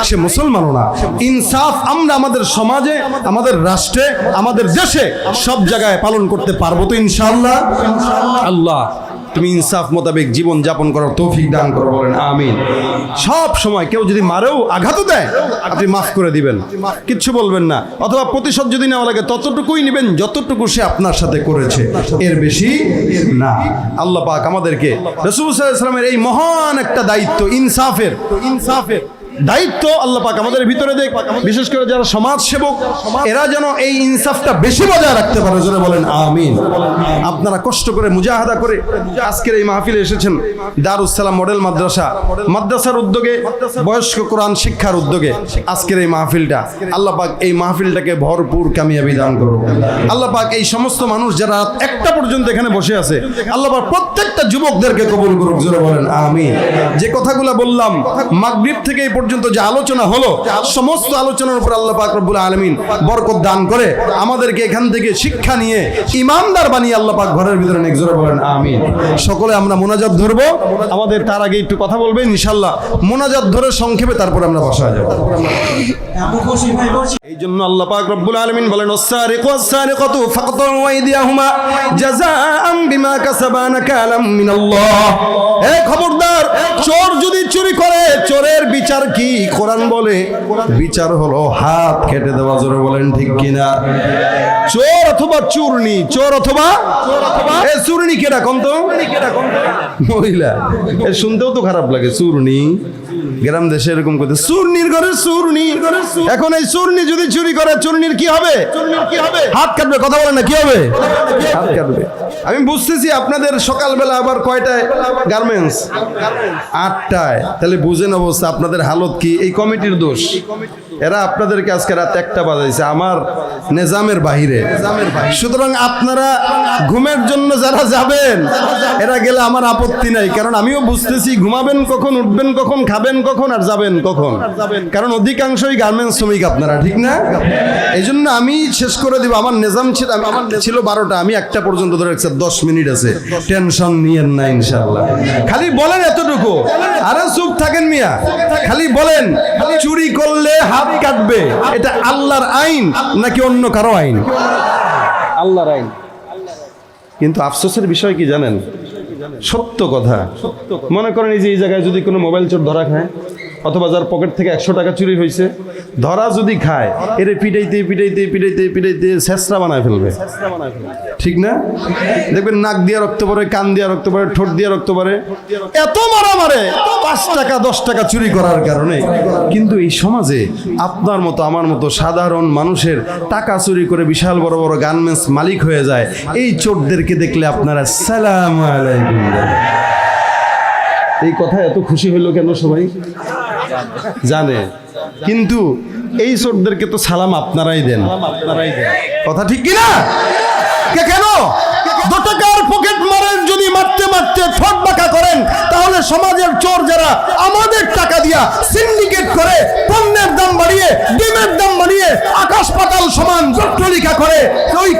সে মুসলমানও না। ইনসাফ আমরা আমাদের সমাজে, আমাদের রাষ্ট্রে, আমাদের দেশে সব জায়গায় পালন করতে পারবো তো ইনশাআল্লাহ? আল্লাহ তুমি ইনসাফ মোতাবেক জীবন যাপন করার তৌফিক দান করো, বলেন আমিন। সব সময় কেউ যদি মারেও আঘাতও দেয় আপনি মাফ করে দিবেন, কিচ্ছু বলবেন না, অথবা প্রতিশোধ যদি নেওয়া লাগে ততটুকুই নেবেন যতটুকু সে আপনার সাথে করেছে, এর বেশি না। আল্লাহ পাক আমাদেরকে, রাসূল সাল্লাল্লাহু আলাইহি ওয়াসাল্লামের এই মহান একটা দায়িত্ব, ইনসাফের দায়িত্ব আল্লাহ পাক আমাদের ভিতরে দেখ, বিশেষ করে যারা সমাজ সেবক এরা যেন এই ইনসাফটা বেশি বজায় রাখতে পারে, জোরে বলেন আমিন। আপনারা কষ্ট করে মুজাহাদা করে আজকের এই মাহফিলে এসেছেন, দারুস সালাম মডেল মাদ্রাসার উদ্যোগে, বয়স্ক কোরআন শিক্ষার উদ্যোগে আজকের এই মাহফিলটা, আল্লাহ পাক এই মাহফিলটাকে ভরপুর কামিয়াবি দান করুন। আল্লাহ পাক এই সমস্ত মানুষ যারা 1টা পর্যন্ত এখানে বসে আছে, আল্লাহ পাক প্রত্যেকটা যুবকদেরকে কবুল করুক, জোরে বলেন আমিন। যে কথাগুলো বললাম মাগরিব থেকে এই পর্যন্ত যে আলোচনা হলো, সমস্ত আলোচনার উপর আল্লাহ পাক রব্বুল আলামিন বরকত দান করে আমাদেরকে এখান থেকে শিক্ষা নিয়ে ইমানদার বানিয়ে আল্লাহ পাক ঘরের ভিতরে নিয়ে, জোরে বলেন আমিন। সকলে আমরা মোনাজাত ধরবো, আমাদের তার আগে একটু কথা বলবেন ইনশাআল্লাহ, মোনাজাত ধরে সংক্ষেপে তারপর আমরা বসা যাব। এই জন্য আল্লাহ পাক রব্বুল আলামিন বলেন ওয়াস-সারিকু ওয়াস-সারিকাতু ফাকতাউ আইদিয়াহুমা জাযাআন বিমা কাসাবা নাকালাম মিনাল্লাহ। এই খবরদার চোরের বিচার কি? কোরআন বলে বিচার হলো হাত কেটে দেওয়া। জোরে বলেন ঠিক কিনা? চোর অথবা চূর্ণী, চোর অথবা এ চূর্ণী কেটা কোন তো মহিলা, এ শুনতেও তো খারাপ লাগে। চূর্ণী গ্রাম দেশে এরকম করতে, চূর্ণীর ঘরে চূর্ণী। এখন এই চূর্ণী যদি চুরি করে, চূর্ণীর কি হবে? হাত কাটবে। কথা বলেন না, কি হবে? হাত কাটবে। আমি বুঝতেছি আপনাদের সকালবেলা আবার কয়টায় গার্মেন্টস? 8টায়। তাহলে বুঝেন অবস্থা আপনাদের হালত কি। এই কমিটির দোষ। এরা আপনাদেরকে আজকে রাত 1টা বাজাইছে আমার নিজামের বাহিরে। সুতরাং আপনারা ঘুমের জন্য যারা যাবেন, এরা গেলে আমার আপত্তি নাই, কারণ আমিও বুঝতেছি ঘুমাবেন কখন, উঠবেন কখন, খাবেন কখন, আর যাবেন কখন। কারণ অধিকাংশই গার্মেন্টস শ্রমিক আপনারা, ঠিক না? এই জন্য আমি শেষ করে দিব। আমার নিজাম ছিল 12টা, আমি 1টা পর্যন্ত ধরে রাখছি। 10 মিনিট আছে, টেনশন নিয়েন না ইনশাআল্লাহ। খালি বলেন এতটুকু, আরে চুপ থাকেন মিয়া। খালি বলেন চুরি করলে হাত কাটবে, এটা আল্লাহর আইন নাকি অন্য কারো আইন? আল্লাহর আইন। কিন্তু আফসোসের বিষয় কি জানেন? সত্য কথা। মনে করেন এই যে এই জায়গায় যদি কোনো মোবাইল চোর ধরা খায়, অথবা যার পকেট থেকে 100 টাকা চুরি হয়েছে, ধরা যদি খায়, এর পিটাইতে পিটাইতে পিটাইতে পিটাইতে ছেঁচড়া বানায় ফেলবে, ঠিক না? দেখবেন নাক দিয়ে রক্ত পড়ে, কান দিয়ে রক্ত পড়ে, ঠোঁট দিয়ে রক্ত পড়ে। এত মারা মারে 5 টাকা 10 টাকা চুরি করার কারণে। কিন্তু এই সমাজে আপনার মতো আমার মতো সাধারণ মানুষের টাকা চুরি করে বিশাল বড় বড় গার্মেন্টস মালিক হয়ে যায়। এই চোরদেরকে দেখলে আপনারা সালামু আলাইকুম। এই কথা এত খুশি হইল কেন? সবাই জানে, কিন্তু এই চোরদেরকে তো সালাম আপনারাই দেন। কথা ঠিক কিনা? কেন 2 টাকার পকেট মারেন যদি মারতে মারতে ঠোঁট বাঁকা করেন, তাহলে সমাজের চোর যারা আমাদের টাকা দিয়া সিন্ডিকেট করে পণ্যের দাম বাড়িয়ে, ডিমের দাম বাড়িয়ে, আকাশ পাতাল সমান জট্টলিকা করে ওই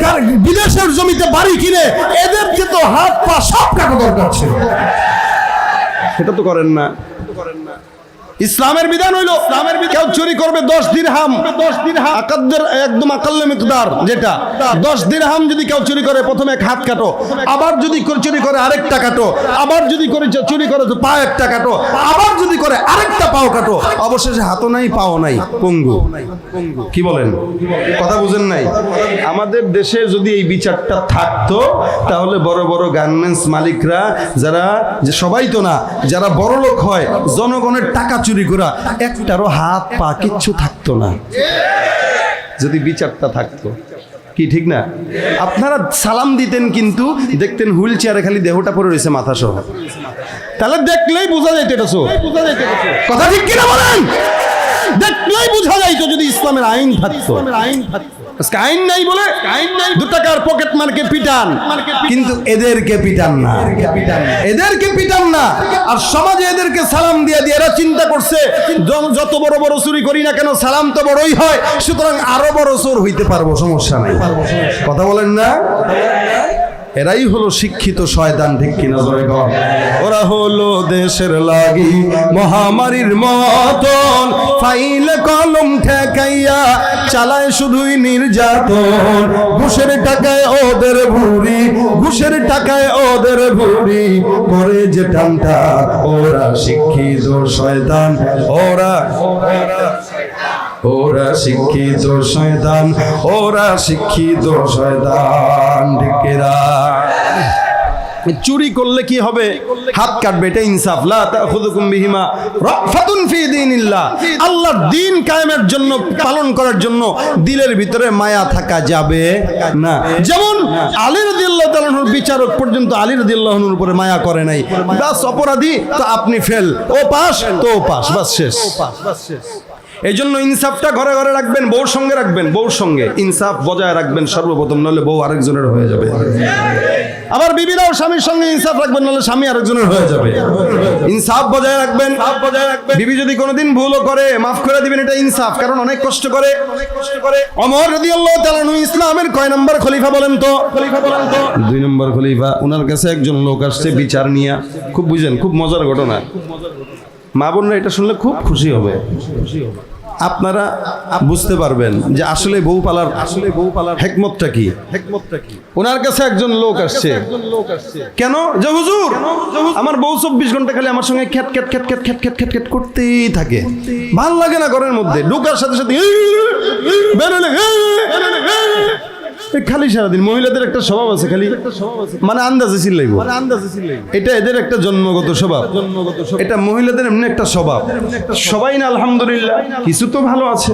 বিদেশের জমিতে বাড়ি কিনে, এদেরকে তো হাত পা সব কাটা দরকার ছিল। সেটা তো করেন না। ইসলামের বিধান হইল কেউ চুরি করবে 10 দিরহাম, আকাদ্দের একদম আকাল্লে মিকদার, যেটা 10 দিরহাম যদি কেউ চুরি করে, প্রথমে এক হাত কাটো, আবার যদি চুরি করে আরেকটা কাটো, আবার যদি চুরি করে তো পা একটা কাটো, আবার যদি করে আরেকটা পাও কাটো, অবশেষে হাতও নাই পাও নাই, পঙ্গু। কি বলেন? কথা বুঝেন নাই? আমাদের দেশে যদি এই বিচারটা থাকতো, তাহলে বড় বড় গার্মেন্টস মালিকরা যারা, যে সবাই তো না, যারা বড় লোক হয়, জনগণের টাকা চুরি করা, একটারও হাত পা কিচ্ছু থাকতো না যদি বিচারটা থাকতো। কি ঠিক না? আপনারা সালাম দিতেন, কিন্তু দেখতেন হুইল চেয়ারে খালি দেহটা পড়ে রয়েছে মাথা সহ। তাহলে দেখলেই বোঝা যাইতো এটা চোর। কথা ঠিক কিনা বলেন? দেখলেই বোঝা যাইতো যদি ইসলামের আইন থাকতো। আইন নাই বলে 2 টাকার পকেট মারকে পিটান, কিন্তু এদেরকে পিটান না, এদেরকে পিটান না। আর সমাজে এদেরকে সালাম দিয়ে দিয়ে এরা চিন্তা করছে যত বড় বড় চুরি করি না কেন, সালাম তো বড়ই হয়, সুতরাং আরো বড় চোর হইতে পারবো, সমস্যা নাই। কথা বলেন না? এরাই হলো শিক্ষিত শয়তান, ঠিক কিনা? ওরা হলো দেশের লাগি মহামারীর মতন, ফাইল কলম ঠেকাইয়া চালায় শুধুই নির্যাতন। ঘুষের টাকায় ওদের ভুরি, ঘুষের টাকায় ওদের ভুরি, করে যে টানটা। ওরা শিক্ষিত শয়তান, ওরা শিক্ষিত শয়তান, ওরা শিক্ষিত শয়তান, ঠিক কিনা? চুরি করলে কি হবে? হাত কাটবে, এটা ইনসাফ। লা তাখুযুকুম বিহিমা রাফাতুন ফি দীনিল্লাহ। আল্লাহর দ্বীন কায়েমের জন্য, পালন করার জন্য দিলের ভিতরে মায়া থাকা যাবে না। যেমন আলী রাদিয়াল্লাহু তাআলা আনহুর বিচারক পর্যন্ত আলী রাদিয়াল্লাহু আনহুর উপরে মায়া করে নাই। বাস অপরাধী তো আপনি ফেল, ও পাস তো পাস, বাস শেষ। এই জন্য ইনসাফটা ঘরে ঘরে রাখবেন, বউর সঙ্গে রাখবেন, বউর সঙ্গে ইনসাফ বজায় রাখবেন সর্বপ্রথম, নইলে বউ আরেকজনের হয়ে যাবে। আবার বিবিরাও স্বামীর সঙ্গে ইনসাফ রাখবেন, নাহলে স্বামী আরেকজনের হয়ে যাবে। ইনসাফ বজায় রাখবেন। বিবি যদি কোনোদিন ভুলও করে, মাফ করে দিবেন, এটা ইনসাফ, কারণ অনেক কষ্ট করে। ওমর রাদিয়াল্লাহু তাআলা আনহু ইসলামের কয় নম্বর খলিফা বলেন তো? 2 নম্বর খলিফা। ওনার কাছে একজন লোক আসছে বিচার নিয়ে। খুব বুঝেন, খুব মজার ঘটনা। মা বোনরা এটা শুনলে খুব খুশি হবে। আপনারা বুঝতে পারবেন যে আসলে বউ পালার হেকমতটা কি। ওনার কাছে একজন লোক আসছে, কেন যে হুজুর আমার বউ 24 ঘন্টা খালি আমার সঙ্গে খ্যাট খ্যাট খ্যাট খ্যাট খ্যাট খ্যাট খ্যাট খ্যাট করতেই থাকে, ভাল লাগে না ঘরের মধ্যে ঢোকার সাথে সাথে খালি সারাদিন। মহিলাদের একটা স্বভাব আছে, খালি মানে আন্দাজে চিল্লাইব, এটা এদের একটা জন্মগত স্বভাব, এটা মহিলাদের এমনি একটা স্বভাব। সবাই না আলহামদুলিল্লাহ কিছু তো ভালো আছে।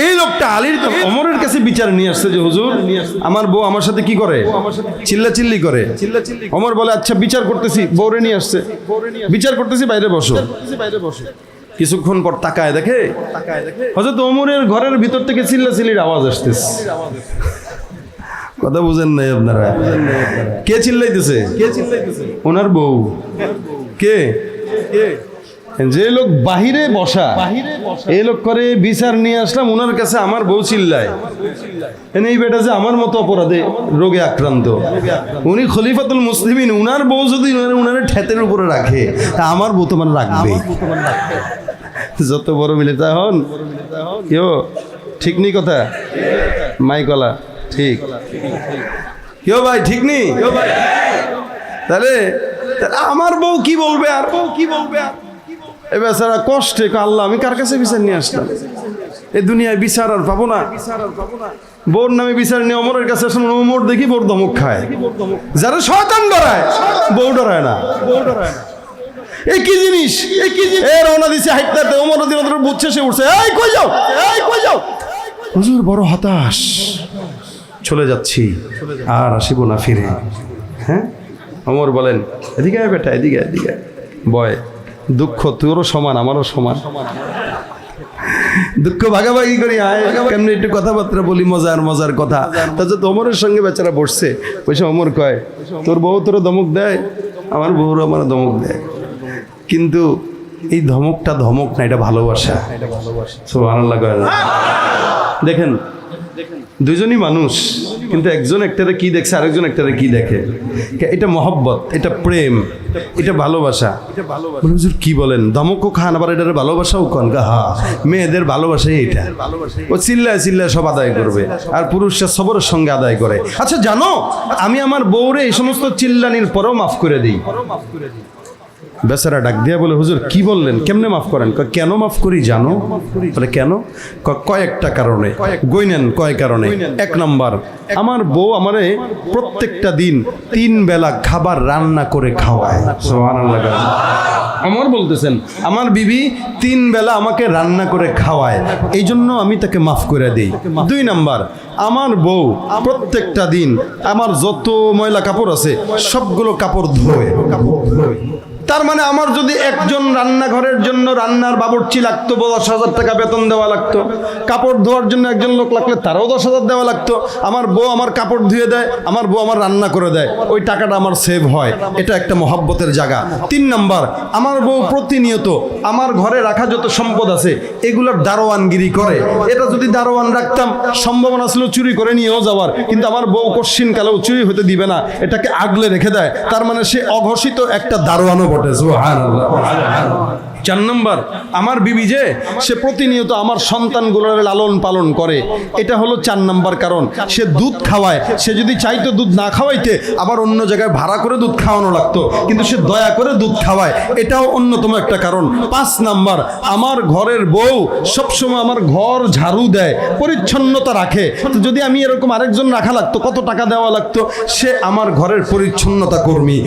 এই লোকটা আলীর ওমরের কাছে বিচার নিয়ে আসছে যে হুজুর আমার বউ আমার সাথে কি করে, চিল্লাচিল্লি করে। ওমর বলে আচ্ছা বিচার করতেছি, বউরে নিয়ে আসছে, বিচার করতেছি, বাইরে বসো। কিছুক্ষণ পর তাকায় দেখে হযরত ওমরের ঘরের ভিতর থেকে চিল্লাচিল্লির আওয়াজ আসতেছে। কথা বুঝেন নাই আপনারা? কে চিল্লাইতেছে? ওনার বউ। কে? যে লোক বাহিরে বসা, এই লোক করে বিচার নিয়ে আসলাম ওনার কাছে, আমার বউ চিল্লায়। এই বেটা যে আমার মতো অপরাধে রোগে আক্রান্ত, উনি খলিফাতুল মুসলিমিন, উনার বউ যদি উনার ঠেতের উপরে রাখে তা আমার বউ তো মানে রাখবে। যত বড় মিলিতা হন কেউ ঠিক নেই কথা, মাইকলা ঠিক কেউ ভাই ঠিক নেই। তাহলে আমার বউ কি বলবে, আর বউ কি বলবে, আর এ বেচারা কষ্টে আল্লাহ আমি কার কাছে বিচার নিয়ে আসলাম, এই দুনিয়ায় বিচার আর পাবো না। বোর নামে বিচার নিয়ে ওমরের কাছে আসলাম, ওমর দেখি বোর ধমক খায়, যারা শয়তান ডরায় বউ ডরায় না। এই কি জিনিস, এ রওনা দিছে হাইটতে, ওমর রাদিয়াল্লাহু আনহু বুঝছে, সে উঠছে, এই কই যাও, এই কই যাও। হুজুর বড় হতাশ, চলে যাচ্ছি আর আসিব না ফিরে। হ্যাঁ, ওমর বলেন এদিকে আয় বেটা, এদিকে এদিকে বয়, দুঃখ তোরও সমান আমারও সমান, দুঃখ ভাগাভাগি করি, আয় কেমনি একটু কথাবার্তা বলি, মজার কথা। তাহলে ওমরের সঙ্গে বেচারা বসছে, বসে ওমর কয় তোর বউ তোর ধমক দেয়, আমার বউর আমার ধমক দেয়, কিন্তু এই ধমকটা ধমক না, এটা ভালোবাসা। সুবহানাল্লাহ। দেখেন দুইজনই মানুষ, কিন্তু একজন একটারে কি দেখছে, আরেকজন একটারে কি দেখে। এটা মহব্বত, এটা প্রেম, এটা ভালোবাসা। হুজুর কি বলেন, ধমকও খান আবার এটার ভালোবাসাও কন। হা, মেয়েদের ভালোবাসাই এটা, ও চিল্লায় চিল্লায় সব আদায় করবে, আর পুরুষরা সবরের সঙ্গে আদায় করে। আচ্ছা জানো, আমি আমার বউরে এই সমস্ত চিল্লানির পরেও মাফ করে দিই। বেচারা ডাক দিয়া বলে হুজুর কি বললেন, কেমনে মাফ করেন? কেন মাফ করি জানো? বলে কেন? কয়েকটা কারণে। গইনেন কয় কারণে। 1 নম্বর, আমার বউ আমারে প্রত্যেকটা দিন 3 বেলা খাবার রান্না করে খাওয়ায়। সুবহানাল্লাহ। আমার বলতেছেন আমার বিবি 3 বেলা আমাকে রান্না করে খাওয়ায়, এই জন্য আমি তাকে মাফ করে দিই। 2 নম্বর, আমার বউ প্রত্যেকটা দিন আমার যত ময়লা কাপড় আছে সবগুলো কাপড় ধোয়। তার মানে আমার যদি একজন রান্নাঘরের জন্য রান্নার বাবুর্চি লাগতো, 10,000 টাকা বেতন দেওয়া লাগতো, কাপড় ধোয়ার জন্য একজন লোক লাগলে তারাও 10,000 দেওয়া লাগতো। আমার বউ আমার কাপড় ধুয়ে দেয়, আমার বউ আমার রান্না করে দেয়, ওই টাকাটা আমার সেভ হয়। এটা একটা মহব্বতের জায়গা। 3 নম্বর, আমার বউ প্রতিনিয়ত আমার ঘরে রাখা যত সম্পদ আছে এগুলোর দারোয়ানগিরি করে। এটা যদি দারোয়ান রাখতাম সম্ভাবনা ছিল চুরি করে নিয়েও যাওয়ার, কিন্তু আমার বউ কশ্চিন কালেও চুরি হতে দিবে না, এটাকে আগলে রেখে দেয়। তার মানে সে অঘোষিত একটা দারোয়ানও বটে। সুবহানাল্লাহ। 4 নম্বর, আমার বিবি যে সে প্রতিনিয়ত আমার সন্তানগুলোর লালন পালন করে, এটা হলো 4 নম্বর কারণ। সে দুধ খাওয়ায়, সে যদি চাইতো দুধ না খাওয়াইতে আবার অন্য জায়গায় ভাড়া করে দুধ খাওয়ানো লাগতো, কিন্তু সে দয়া করে দুধ খাওয়ায়, এটাও অন্যতম একটা কারণ। 5 নম্বর, আমার ঘরের বউ সবসময় আমার ঘর ঝাড়ু দেয়, পরিচ্ছন্নতা রাখে। তো যদি আমি এরকম আরেকজন রাখা লাগতো, কত টাকা দেওয়া লাগতো, সে আমার ঘরের পরিচ্ছন্নতা কর্মী।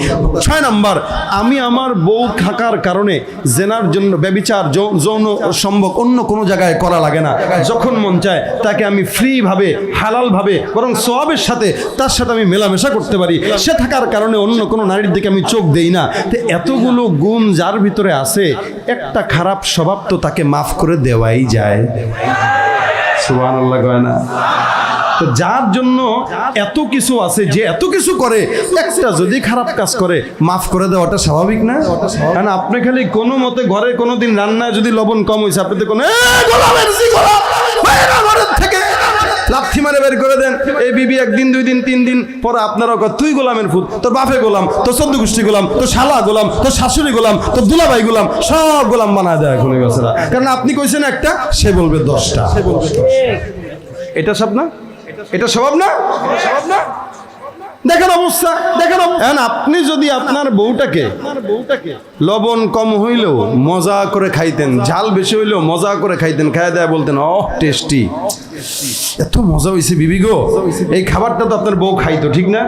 6 নম্বর, আমি আমার বউ থাকার কারণে জেনার জন্য ব্যভিচার যৌন সম্ভব অন্য কোনো জায়গায় করা লাগে না। যখন মন চায় তাকে আমি ফ্রি ভাবে হালাল ভাবে বরং সওয়াবের সাথে তার সাথে আমি মেলামেশা করতে পারি। সে থাকার কারণে অন্য কোনো নারীর দিকে আমি চোখ দেই না। তো এতগুলো গুণ যার ভিতরে আছে, একটা খারাপ স্বভাব তো তাকে মাফ করে দেওয়াই যায়। সুবহানাল্লাহ। কয় না? তো যার জন্য এত কিছু আছে, যে এত কিছু করে, একটা যদি খারাপ কাজ করে মাফ করে দেওয়াটা স্বাভাবিক না? কারণ আপনি খালি কোনো মতে ঘরে কোনোদিন রান্নায় যদি লবণ কম হয়েছে, আপনি তো কোনো থেকে লাথি মারে বের করে দেন। এই বিবি একদিন, 2 দিন, 3 দিন পরে আপনারা কয় তুই গোলামের ফুট, তোর বাপে গোলাম, তোর 14 গোষ্ঠী গোলাম, তোর শালা গোলাম, তোর শাশুড়ি গোলাম, তোর দুলাভাই গোলাম, সব গোলাম বানায় দেয় এখন বেচারা। কারণ আপনি কইছেন একটা, সে বলবে 10টা। এটা সব না, এটা স্বভাব না, স্বভাব না। দেখেন অবস্থা, দেখেন অবস্থা। আপনি যদি আপনার বউটাকে লবণ কম হইলেও মজা করে খাইতেন, ঝাল বেশি হইলেও মজা করে খাইতেন, খাইয়া দেয়া বলতেন ওহ টেস্টি, এত মজা হয়েছে বিবি গো, এই খাবারটা তো আপনার বউ খাইতো, ঠিক না?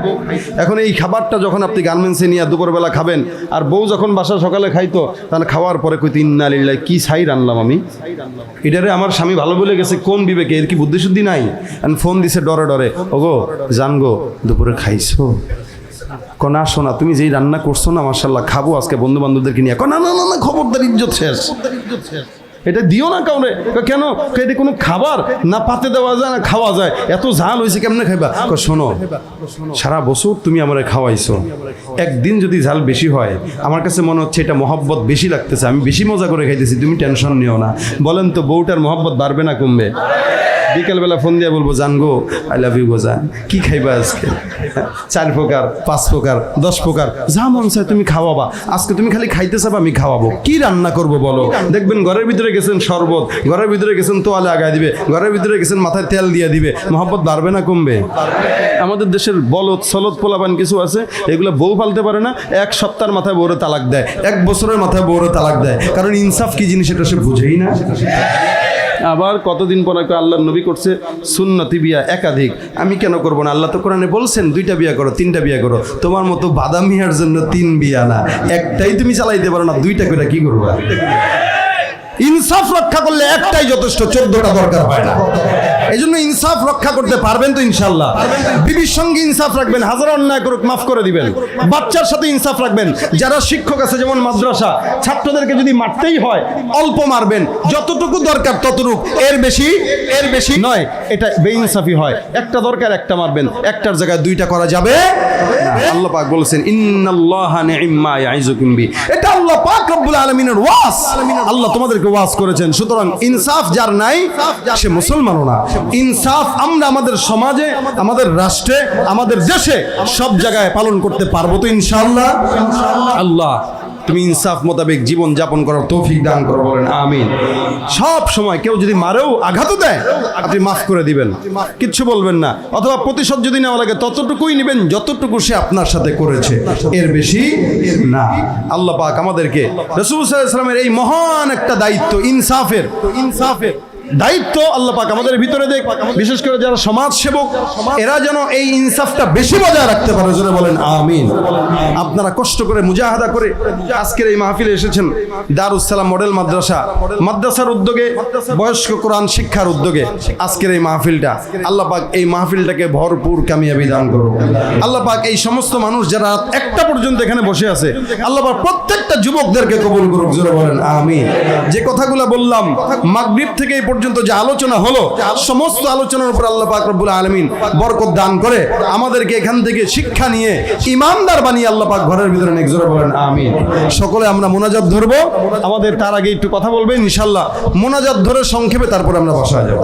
এখন এই খাবারটা যখন আপনি গার্মেন্টসে নিয়ে দুপুরবেলা খাবেন, আর বউ যখন বাসা সকালে খাইতো, তাহলে খাওয়ার পরে কইতো ইন্না লিল্লাহি, কি ছাই রান্নাম আমি, এটারে আমার স্বামী ভালো বলে গেছে, কোন বিবেকে, এর কি বুদ্ধি শুদ্ধি নাই? ফোন দিছে ডরে ডরে, ওগো জান গো দুপুরে খাইছো? না শোনা, তুমি যেই রান্না করছো না মাশাআল্লাহ, খাবো আজকে বন্ধু বান্ধবদেরকে নিয়ে। না না না, খবরদার, ইজ্জত শেষ, এটা দিও না কাউরে। কেন? এটা কোনো খাবার না, পাতে দেওয়া যায় না খাওয়া যায়, এত ঝাল হয়েছে কেমনে খাইবা? শোনো, সারা বছর তুমি আমারে খাওয়াইছো, একদিন যদি ঝাল বেশি হয় আমার কাছে মনে হচ্ছে এটা মহব্বত বেশি লাগতেছে, আমি বেশি মজা করে খাইতেছি, তুমি টেনশন নিও না। বলেন তো বউটার মহব্বত বাড়বে না কমবে? বিকেলবেলা ফোন দিয়ে বলবো জান গো আই লাভ ইউ গো জান, কি খাইবা আজকে? 4 প্রকার 5 প্রকার 10 প্রকার যা মন চায় তুমি খাওয়াবা, আজকে তুমি খালি খাইতে চাবা, আমি খাওয়াবো। কি রান্না করবো বলো? দেখবেন ঘরের ভিতরে গেছেন শরবত, ঘরের ভিতরে গেছেন তোয়ালে আগায় দিবে, ঘরের ভিতরে গেছেন মাথায় তেল দিয়ে দিবে, মহব্বত বাড়বে না কমবে? আমাদের দেশের বলদ সলদ পোলাপান কিছু আছে, এগুলো বউ পালতে পারে না, 1 সপ্তাহের মাথায় বউরে তালাক দেয়, 1 বছরের মাথায় বউরে তালাক দেয়, কারণ ইনসাফ কি জিনিস এটা সে বুঝেই না। আবার কতদিন পর আল্লাহর নবী করছে সুন্নতি বিয়া একাধিক, আমি কেন করবো না? আল্লাহ তো কোরআনে বলছেন 2টা বিয়া করো, 3টা বিয়া করো। তোমার মতো বাদামিয়ার জন্য 3 বিয়া না, একটাই তুমি চালাইতে পারো না, 2টা করে কি করবা? ইনসাফ রক্ষা করলে একটাই যথেষ্ট, 14টা দরকার হয় না। এই জন্য ইনসাফ রক্ষা করতে পারবেন তো ইনশাল্লাহ? বিবির সঙ্গে ইনসাফ রাখবেন, হাজার অন্যায় করুক মাফ করে দিবেন। বাচ্চার সাথে ইনসাফ রাখবেন, যারা শিক্ষক আছে যেমন মাদ্রাসা, ছাত্রদেরকে যদি মারতেই হয় অল্প মারবেন, যতটুকু দরকার ততটুকু, এর বেশি নয়। এটা বেইনসাফি হয়, একটা দরকার একটা মারবেন, একটার জায়গায় 2টা করা যাবে না। আল্লাহ পাক বলেছেন ইন্নাল্লাহা নি'ম্মা ইয়াইযুকুম বি, এটা আল্লাহ পাক রব্বুল আলামিনের ওয়াজ, আল্লাহ তোমাদেরকে ওয়াজ করেছেন। সুতরাং ইনসাফ যার নাই সে মুসলমানও না। ইনসাফ আমরা আমাদের সমাজে, আমাদের রাষ্ট্রে, আমাদের দেশে সব জায়গায় পালন করতে পারবো তো ইনশাআল্লাহ? আল্লাহ তুমি ইনসাফ মোতাবেক জীবন যাপন করার তৌফিক দান করো, বলেন আমিন। সব সময় কেউ যদি মারেও আঘাতও দেয় আপনি মাফ করে দিবেন, কিচ্ছু বলবেন না, অথবা প্রতিশোধ যদি নেওয়া লাগে ততটুকুই নেবেন যতটুকু সে আপনার সাথে করেছে, এর বেশি না। আল্লাহ পাক আমাদেরকে রাসূল সাল্লাল্লাহু আলাইহি ওয়াসাল্লামের এই মহান একটা দায়িত্ব, ইনসাফের দায়িত্ব আল্লাহ পাক আমাদের ভিতরে দেখ, বিশেষ করে যারা সমাজ সেবক এরা যেন এই ইনসাফটা বেশি বজায় রাখতে পারে, জোরে বলেন আমিন। আপনারা কষ্ট করে মুজাহাদা করে আজকের এই মাহফিলে এসেছেন, দারুস সালাম মডেল মাদ্রাসার উদ্যোগে, বয়স্ক কোরআন শিক্ষার উদ্যোগে আজকের এই মাহফিলটা, আল্লাহ পাক এই মাহফিলটাকে ভরপুর কামিয়াবি দান করুন। আল্লাহ পাক এই সমস্ত মানুষ যারা 1টা পর্যন্ত এখানে বসে আছে, আল্লাহ পাক প্রত্যেকটা যুবকদেরকে কবুল করুক, জোরে বলেন আমিন। যে কথাগুলো বললাম মাগরিব থেকে এই পর্যন্ত যে আলোচনা হলো, সমস্ত আলোচনার উপর আল্লাহ পাক রব্বুল আলামিন বরকত দান করে আমাদেরকে এখান থেকে শিক্ষা নিয়ে ইমানদার বানিয়ে আল্লাহ পাক ঘরের ভিতরে নেক, জোরে বলেন আমিন। সকলে আমরা মোনাজাত ধরবো, আমাদের তার আগে একটু কথা বলবেন ইনশাআল্লাহ। মোনাজাত ধরে সংক্ষেপে তারপর আমরা বসা যাব।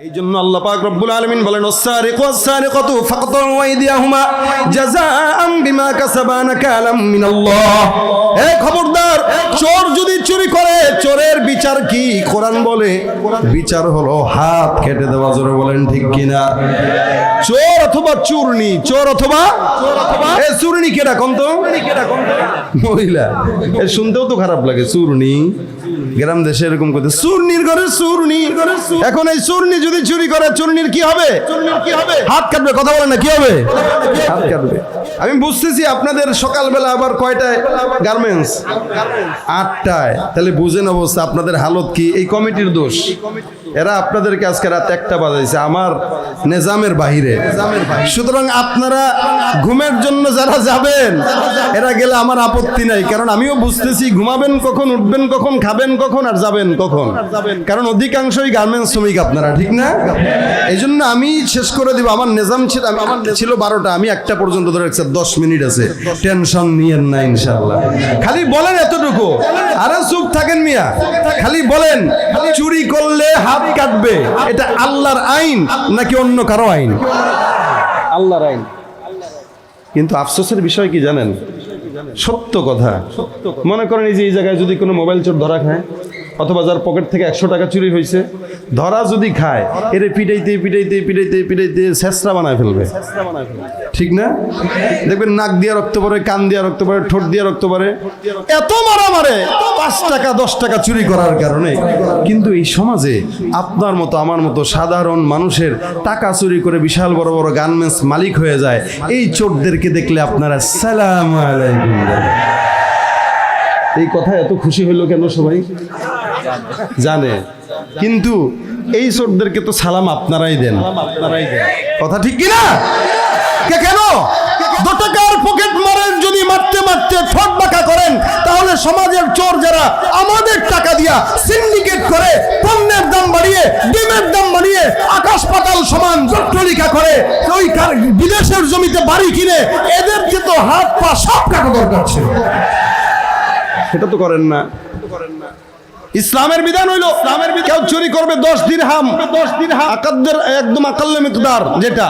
এই জন্য আল্লাহ পাক রব্বুল আলামিন বলেন ওয়াস-সারিকু ওয়াস-সারিকাতু ফাকতু আইদিয়াহুমা জাযাআন বিমা কাসাবা নাকালাম মিনাল্লাহ। এই খবরদার, চোর যদি চুরি করে চোরের বিচার কি? কোরআন বলে বিচার হলো হাত কেটে দেওয়া, জোরে বলেন ঠিক কিনা? চোর অথবা চূর্ণী, চোর অথবা এই চূর্ণী কেডা কোন তো? মহিলা, এর শুনতেও তো খারাপ লাগে, চূর্ণী। গ্রাম দেশে এরকম করতে, চূর্ণীর ঘরে চূর্ণী। এখন এই চূর্ণী যদি চুরি করে চূর্ণীর কি হবে? হাত কাটবে। কথা বলেন না, কি হবে? হাত কাটবে। আমি বুঝতেছি আপনাদের সকালবেলা আবার কয়টায় গার্মেন্টস? 8টায়। তাহলে বুঝেন অবস্থা আপনাদের হালত কি। এই কমিটির দোষ, এরা আপনাদেরকে আজকে রাত 1টা বাজাইছে আমার নিজামের বাহিরে। সুতরাং আপনারা ঘুমের জন্য যারা যাবেন এরা গেলে আমার আপত্তি নাই, কারণ আমিও বুঝতেছি ঘুমাবেন কখন, উঠবেন কখন, খাবেন কখন আর যাবেন কখন, কারণ অধিকাংশই গার্মেন্টস শ্রমিক আপনারা, ঠিক না? এই জন্য আমি শেষ করে দিব। আমার নিজাম ছিল 12টা, আমি 1টা পর্যন্ত ধরে রাখছি, 10 মিনিট আছে, টেনশন নিয়েন না ইনশাআল্লাহ। খালি বলেন এতটুকু, আরে চুপ থাকেন মিয়া, খালি বলেন চুরি করলে হাত কাটবে এটা আল্লাহর আইন নাকি অন্য কারো আইন? আল্লাহর আইন। কিন্তু আফসোসের বিষয় কি জানেন? সত্য কথা, মনে করেন এই যে এই জায়গায় যদি কোনো মোবাইল চোর ধরা খায় অথবা যার পকেট থেকে 100 টাকা চুরি হয়েছে, ধরা যদি খায়, এর পিটাইতে পিটাইতে পিটাইতে পিটাইতে ছেঁচড়া বানায় ফেলবে, ঠিক না? দেখবেন নাক দিয়ে রক্ত পড়ে, কান দিয়ে রক্ত পড়ে, ঠোঁট দিয়ে রক্ত পড়ে, এত মারে 5 টাকা 10 টাকা চুরি করার কারণে। কিন্তু এই সমাজে আপনার মতো আমার মতো সাধারণ মানুষের টাকা চুরি করে বিশাল বড় বড় গার্মেন্টস মালিক হয়ে যায়। এই চোরদেরকে দেখলে আপনারা সালাম আলাইকুম বলেন। এই কথা এত খুশি হইল কেন? সবাই জানে, কিন্তু এই চোরদেরকে তো সালাম আপনারাই দেন। কথা ঠিক কিনা? কেন 2 টাকার পকেট মারেন যদি মারতে মারতে ঠোঁট বাঁকা করেন, তাহলে সমাজের চোর যারা আমাদের টাকা দিয়া সিন্ডিকেট করে পণ্যের দাম বাড়িয়ে, ডিমের দাম বাড়িয়ে, আকাশ পাতাল সমান জট্টলিকা করে ওই বিদেশের জমিতে বাড়ি কিনে, এদেরকে তো হাত পা সব কাটা দরকার ছিল। সেটা তো করেন না। ইসলামের বিধান হইলো, কেউ চুরি করবে 10 দিরহাম, আকাদ্দের একদম আকাল্লে মিকদার, যেটা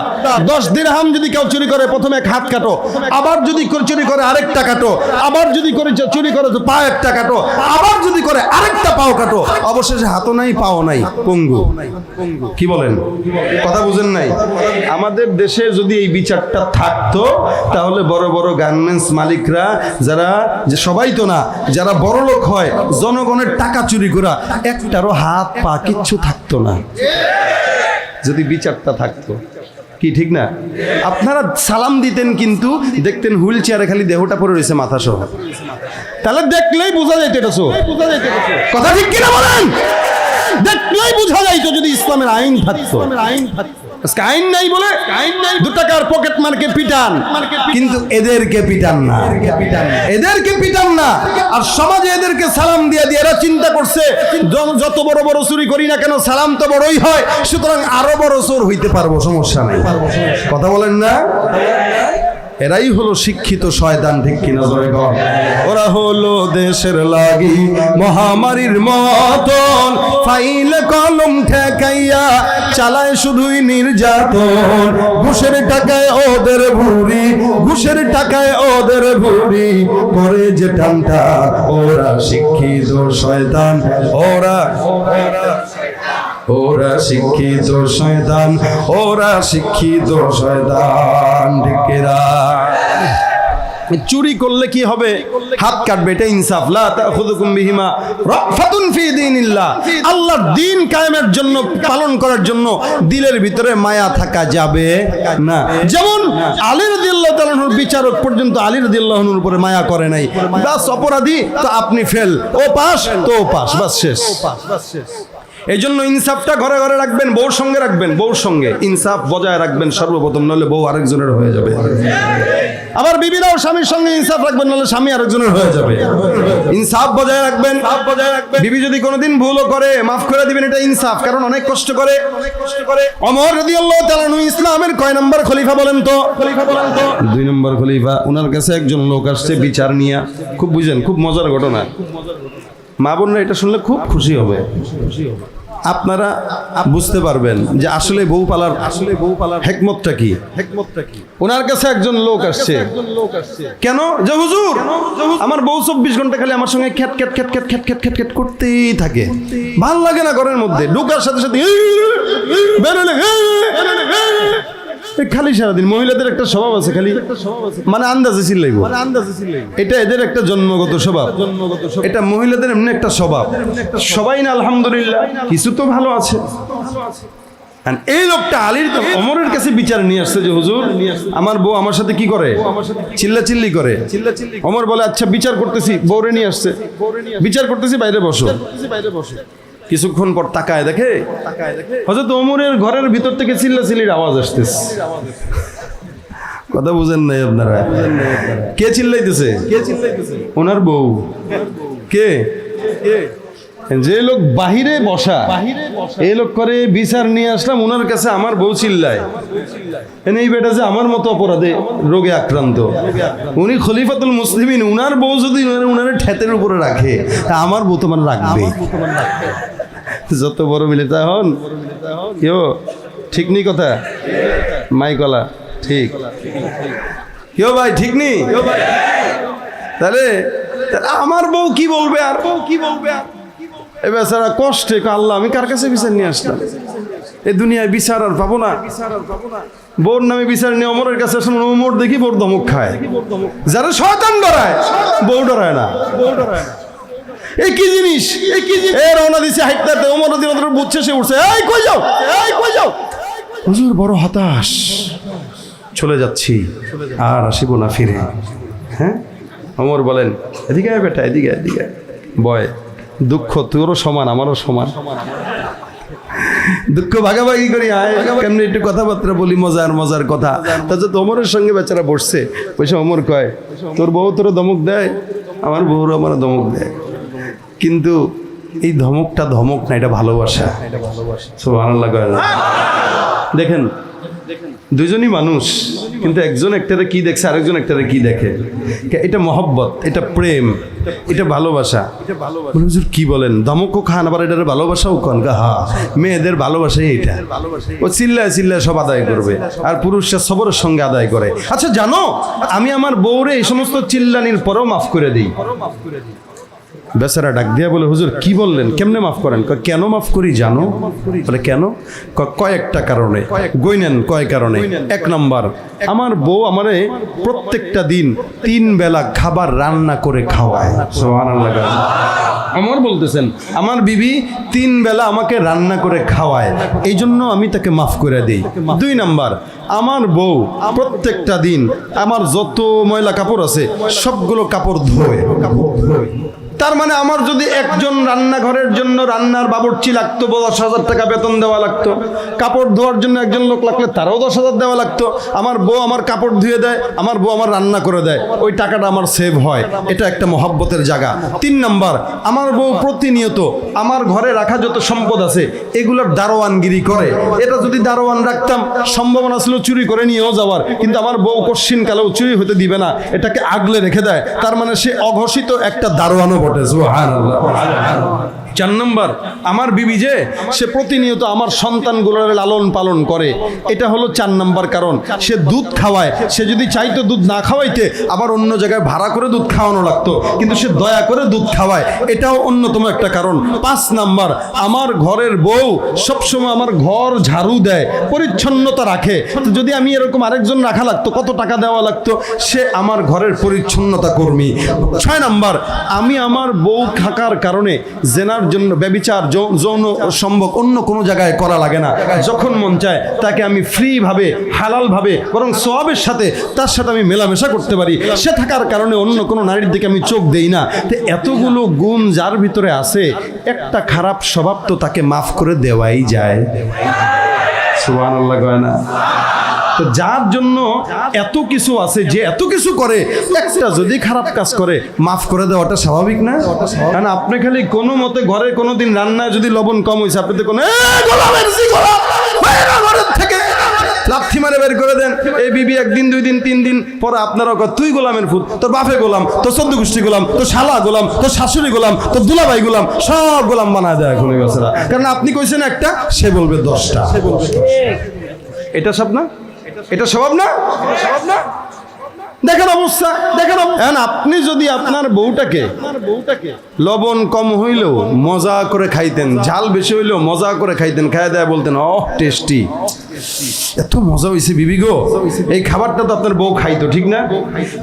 10 দিরহাম যদি কেউ চুরি করে, প্রথমে 1 হাত কাটো, আবার যদি চুরি করে আরেকটা কাটো, আবার যদি করে চুরি করে তো পা একটা কাটো, আবার যদি করে আরেকটা পাও কাটো, অবশেষে হাতও নাই পাও নাই, পঙ্গু। কি বলেন? কথা বুঝেন নাই? আমাদের দেশে যদি এই বিচারটা থাকতো, তাহলে বড় বড় গার্মেন্টস মালিকরা যারা, যে সবাই তো না, যারা বড় লোক হয়, জনগণের টাকা চুরি করা, একটারও হাত পা কিচ্ছু থাকতো না যদি বিচারটা থাকতো। কি ঠিক না? আপনারা সালাম দিতেন কিন্তু দেখতেন হুইল চেয়ারে খালি দেহটা পড়ে রয়েছে মাথা সহ, তাহলে দেখলেই বোঝা যাইত এটা চোর। কথা ঠিক কিনা বলেন? দেখলেই বোঝা যাইতো যদি ইসলামের আইন থাকতো। আইন নাই বলে 2 টাকার পকেট মার্কে পিটান, কিন্তু এদেরকে পিটান না, এদেরকে পিটান না। আর সমাজে এদেরকে সালাম দিয়ে দিয়ে এরা চিন্তা করছে যত বড় বড় চুরি করি না কেন সালাম তো বড়ই হয়, সুতরাং আরো বড় চোর হইতে পারবো, সমস্যা নেই। কথা বলেন না? এরাই হলো শিক্ষিত শয়তান, ঠিক কিনা? ওরা হলো দেশের লাগি মহামারীর মতন, ফাইলে কলম ঠেকাইয়া চালায় শুধুই নির্যাতন। ঘুষের টাকায় ওদের ভুরি, ঘুষের টাকায় ওদের ভুরি, করে যে টানটা ওরা শিক্ষিত শয়তান, ওরা শিক্ষিত শয়তান, ওরা শিক্ষিত শয়তান, ঠিক কিনা? চুরি করলে কি হবে? হাত কাটবে, এটা ইনসাফ। লা তাখুযুকুম বিহিমা রাফাতুন ফি দীনিল্লাহ। আল্লাহর দ্বীন কায়েমের জন্য, পালন করার জন্য দিলের ভিতরে মায়া থাকা যাবে না। যেমন আলী রাদিয়াল্লাহু তাআলার বিচারক পর্যন্ত আলী রাদিয়াল্লাহু আনহুর উপরে মায়া করে নাই। বাস অপরাধী তো আপনি ফেল, ও পাস তো পাস, বাস শেষ। এই জন্য ইনসাফটা ঘরে ঘরে রাখবেন, বউর সঙ্গে রাখবেন, বউর সঙ্গে ইনসাফ বজায় রাখবেন সর্বপ্রথম, নইলে বউ আরেকজনের হয়ে যাবে। আবার বিবিরাও স্বামীর সঙ্গে ইনসাফ রাখবেন, নইলে স্বামী আরেকজনের হয়ে যাবে। ইনসাফ বজায় রাখবেন। বিবি যদি কোনোদিন ভুলও করে মাফ করে দিবেন, এটা ইনসাফ, কারণ অনেক কষ্ট করে। ওমর রাদিয়াল্লাহু তাআলা ইসলামের কয় নম্বর খলিফা বলেন তো? 2 নম্বর খলিফা। ওনার কাছে একজন লোক আসছে বিচার নিয়ে, খুব বুঝেন, খুব মজার ঘটনা। মা বোনরা এটা শুনলে খুব খুশি হবে, আপনারা বুঝতে পারবেন যে আসলে বউ পালার হিকমতটা কি। ওনার কাছে একজন লোক আসছে, কেন? যে হুজুর, আমার বউ 24 ঘন্টা খালি আমার সঙ্গে খ্যাট খ্যাট খ্যাট খ্যাট খ্যাট খ্যাট খ্যাট খ্যাট করতেই থাকে, ভাল লাগে না ঘরের মধ্যে, ঢোকার সাথে সাথে বেরোলে খালি সারাদিন। মহিলাদের একটা স্বভাব আছে, খালি মানে আন্দাজে চিল্লাইবো, এটা এদের একটা জন্মগত স্বভাব। এটা মহিলাদের এমনি একটা স্বভাব। সবাই না আলহামদুলিল্লাহ, কিছু তো ভালো আছে। এই লোকটা আলীর ওমরের কাছে বিচার নিয়ে আসছে যে হুজুর, আমার বউ আমার সাথে কি করে, চিল্লাচিল্লি করে। ওমর বলে আচ্ছা বিচার করতেছি, বউরে নিয়ে আসছে, বিচার করতেছি, বাইরে বসো। কিছুক্ষণ পর তাকায় দেখে হযরত ওমরের ঘরের ভিতর থেকে চিল্লাচিল্লির আওয়াজ আসতেছে। কথা বুঝেন নাই আপনারা? কে চিল্লাইতেছে? ওনার বউ। কে? যে লোক বাহিরে বসা, এই লোক করে বিচার নিয়ে আসলাম ওনার কাছে, আমার বউ চিল্লায়। এই বেটা যে আমার মতো অপরাধে রোগে আক্রান্ত, উনি খলিফাতুল মুসলিমিন, উনার বউ যদি উনার ঠেতের উপরে রাখে, তা আমার বউ তোমার রাখবে। যত বড় মিলে তা হন কেউ ঠিক নেই কথা মাইকলা ঠিক কেউ ভাই ঠিক নেই তাহলে আমার বউ কি বলবে আর এ বেচারা কষ্টে আল্লাহ আমি কার কাছে বিচার নিয়ে আসলাম এই দুনিয়ায় বিচার আর পাবো না বোর নামে বিচার নিয়ে অমরের কাছে আসলাম ওমর দেখি বোর ধমক খায় যারা শয়তান ডরায় বউ ডরায় না এই কি জিনিস রওনা দিছে হাইটতে ওমর রাদিয়াল্লাহু বুঝছে সে উঠছে এই কই যাও হুজুর বড় হতাশ চলে যাচ্ছি আর আসিব না ফিরে হ্যাঁ ওমর বলেন এদিকে আয় বেটা এদিকে বয় দুঃখ তোরও সমান আমারও সমান দুঃখ ভাগাভাগি করি আয় কেমনি একটু কথাবার্তা বলি মজার কথা তাহলে ওমরের সঙ্গে বেচারা বসছে বসে ওমর কয় তোর বউ তোর ধমক দেয় আমার বউর আমার ধমক দেয় কিন্তু এই ধমকটা ধমক না এটা ভালোবাসা সুবহানাল্লাহ কয় না দেখেন দুজনই মানুষ কিন্তু একজন একটারে কি দেখছে আরেকজন একটারে কি দেখে এটা মহব্বত এটা প্রেম এটা ভালোবাসা হুজুর কি বলেন ধমকও খান আবার এটারে ভালোবাসাও কন হা মেয়েদের ভালোবাসাই এটা ও চিল্লায় সব আদায় করবে আর পুরুষরা সবরের সঙ্গে আদায় করে আচ্ছা জানো আমি আমার বউরে এই সমস্ত চিল্লানির পরেও মাফ করে দিই বেচারা ডাক দিয়া বলে হুজুর কি বললেন কেমনে মাফ করেন কেন মাফ করি জানো বলে কেন কয়েকটা কারণে গইনেন কয় কারণে এক নম্বর আমার বউ আমারে প্রত্যেকটা দিন 3 বেলা খাবার রান্না করে খাওয়ায় সুবহানাল্লাহ আমার বলতেছেন আমার বিবি 3 বেলা আমাকে রান্না করে খাওয়ায় এই জন্য আমি তাকে মাফ করে দিই 2 নাম্বার আমার বউ প্রত্যেকটা দিন আমার যত ময়লা কাপড় আছে সবগুলো কাপড় ধোয় তার মানে আমার যদি একজন রান্নাঘরের জন্য রান্নার বাবুর্চি লাগতো 10,000 টাকা বেতন দেওয়া লাগতো কাপড় ধোয়ার জন্য একজন লোক লাগলে তারও 10,000 দেওয়া লাগতো আমার বউ আমার কাপড় ধুয়ে দেয় আমার বউ আমার রান্না করে দেয় ওই টাকাটা আমার সেভ হয় এটা একটা মহব্বতের জায়গা 3 নাম্বার আমার বউ প্রতিনিয়ত আমার ঘরে রাখা যত সম্পদ আছে এগুলোর দারোয়ানগিরি করে এটা যদি দারোয়ান রাখতাম সম্ভাবনা ছিল চুরি করে নিয়েও যাওয়ার কিন্তু আমার বউ কশ্চিন কালেও চুরি হতে দিবে না এটাকে আগলে রেখে দেয় তার মানে সে অঘোষিত একটা দারোয়ানও বটে সুবহানাল্লাহ 4 নম্বর আমার বিবি যে সে প্রতিনিয়ত আমার সন্তানগুলোর লালন পালন করে এটা হলো 4 নম্বর কারণ সে দুধ খাওয়ায় সে যদি চাইতো দুধ না খাওয়াইতে আবার অন্য জায়গায় ভাড়া করে দুধ খাওয়ানো লাগতো কিন্তু সে দয়া করে দুধ খাওয়ায় এটাও অন্যতম একটা কারণ 5 নম্বর আমার ঘরের বউ সবসময় আমার ঘর ঝাড়ু দেয় পরিচ্ছন্নতা রাখে যদি আমি এরকম আরেকজন রাখা লাগতো কত টাকা দেওয়া লাগতো সে আমার ঘরের পরিচ্ছন্নতা কর্মী 6 নম্বর আমি আমার বউ থাকার কারণে জেনার জন্য ব্যভিচার যৌন সম্ভব অন্য কোনো জায়গায় করা লাগে না যখন মন চায় তাকে আমি ফ্রি ভাবে হালাল ভাবে বরং সওয়াবের সাথে তার সাথে আমি মেলামেশা করতে পারি সে থাকার কারণে অন্য কোনো নারীর দিকে আমি চোখ দেই না তো এতগুলো গুণ যার ভিতরে আছে একটা খারাপ স্বভাব তো তাকে মাফ করে দেওয়াই যায় সুবহানাল্লাহ কয় না তো যার জন্য এত কিছু আছে যে এত কিছু করে একটা যদি খারাপ কাজ করে মাফ করে দেওয়াটা স্বাভাবিক না কারণ আপনি খালি কোনো মতে ঘরে কোনোদিন রান্নায় যদি লবণ কম হয়েছে আপনি তো কোনো থেকে লাথি মারে বের করে দেন এই বিবি 1 দিন 2 দিন 3 দিন পরে আপনারা তুই গোলামের ফুল তোর বাপে গোলাম তোর 14 গোষ্ঠী গোলাম তোর শালা গোলাম তোর শাশুড়ি গোলাম তোর দুলাভাই গোলাম সব গোলাম বানায় দেয় এখন বেচারা কারণ আপনি কইছেন একটা সে বলবে 10টা এটা সব না এটা স্বভাব না দেখেন অবস্থা এখন আপনি যদি আপনার বউটাকে লবণ কম হইলেও মজা করে খাইতেন ঝাল বেশি হইলেও মজা করে খাইতেন খাইয়া দেয় বলতেন টেস্টি এত মজা হয়েছে বিবি গো এই খাবারটা তো আপনার বউ খাইতো ঠিক না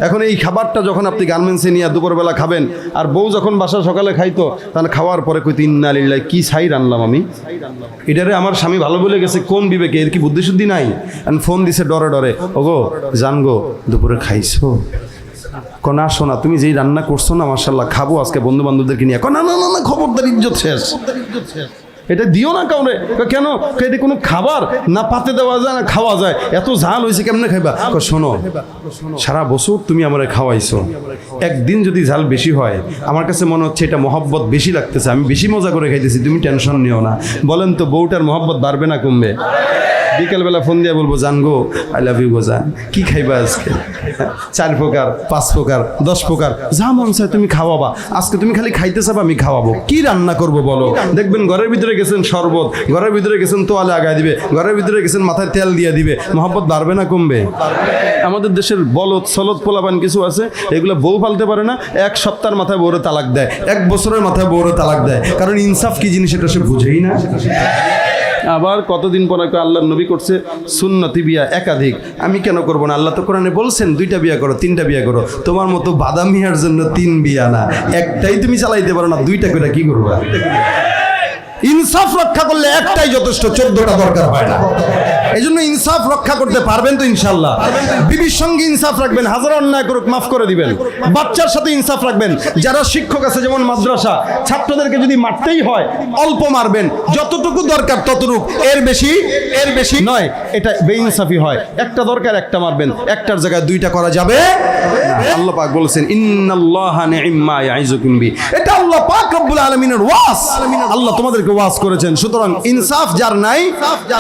এখন এই খাবারটা যখন আপনি গার্মেন্টসে নিয়ে দুপুরবেলা খাবেন আর বউ যখন বাসা সকালে খাইতো তাহলে খাওয়ার পরে কইতো ইন্না লিল্লাহি কি ছাই রান্নাম আমি এটারে আমার স্বামী ভালো বলে গেছে কোন বিবেকে এর কি বুদ্ধি শুদ্ধি নাই ফোন দিছে ডরে ওগো জান গো দুপুরে খাইছো না শোনা তুমি যেই রান্না করছো না মাশাআল্লাহ খাবো আজকে বন্ধু বান্ধবদেরকে নিয়ে না খবরদার ইজ্জত শেষ এটা দিও না কাউরে কেন এটা কোনো খাবার না পাতে দেওয়া যায় না খাওয়া যায় এত ঝাল হয়েছে কেমনে খাইবা শোনো সারা বছর তুমি আমারে খাওয়াইছো একদিন যদি ঝাল বেশি হয় আমার কাছে মনে হচ্ছে এটা মহব্বত বেশি লাগতেছে আমি বেশি মজা করে খাইতেছি তুমি টেনশন নিও না বলেন তো বউটার মহব্বত বাড়বে না কমবে বিকেলবেলা ফোন দিয়ে বলবো জান গো আই লাভ ইউ গো জান, কি খাইবা আজকে? 4 প্রকার 5 প্রকার 10 প্রকার যা মন চায় তুমি খাওয়াবা, আজকে তুমি খালি খাইতে চাবা আমি খাওয়াবো। কি রান্না করবো বলো? দেখবেন ঘরের ভিতরে গেছেন শরবত, ঘরের ভিতরে গেছেন তোয়ালে আগায় দিবে, ঘরের ভিতরে গেছেন মাথায় তেল দিয়ে দিবে, মহব্বত বাড়বে না কমবে? আমাদের দেশের বলদ সলদ পোলাপান কিছু আছে, এগুলো বউ পালতে পারে না, 1 সপ্তাহের মাথায় বউরে তালাক দেয়, 1 বছরের মাথায় বউরে তালাক দেয়, কারণ ইনসাফ কি জিনিস এটা সে বুঝেই না। আবার কতদিন পর আল্লাহর নবী করছে সুন্নতি বিয়া একাধিক, আমি কেন করব না? আল্লাহ তো কোরআনে বলছেন 2টা বিয়া করো 3টা বিয়া করো। তোমার মতো বাদামিয়ার জন্য 3 বিয়া না, একটাই তুমি চালাইতে পারো না, 2টা করে কি করবা? ইনসাফ রক্ষা করলে একটাই যথেষ্ট, 14টা দরকার হয় না। এই জন্য ইনসাফ রক্ষা করতে পারবেন তো ইনশাল্লাহ? বিবির সঙ্গে ইনসাফ রাখবেন, হাজার অন্যায় করুক মাফ করে দিবেন। বাচ্চার সাথে ইনসাফ রাখবেন, যারা শিক্ষক আছে যেমন মাদ্রাসা, ছাত্রদেরকে যদি মারতেই হয় অল্প মারবেন, যতটুকু দরকার ততটুকু, এর বেশি নয়। এটা বেইনসাফি হয়, একটা দরকার একটা মারবেন, একটার জায়গায় 2টা করা যাবে। আল্লাহ পাক বলেছেন ইন্নাল্লাহা নি'ম্মা ইয়াইযুকুম বি, এটা আল্লাহ পাক রব্বুল আলামিনের ওয়াজ, আল্লাহ তোমাদেরকে ওয়াজ করেছেন। সুতরাং ইনসাফ যার নাই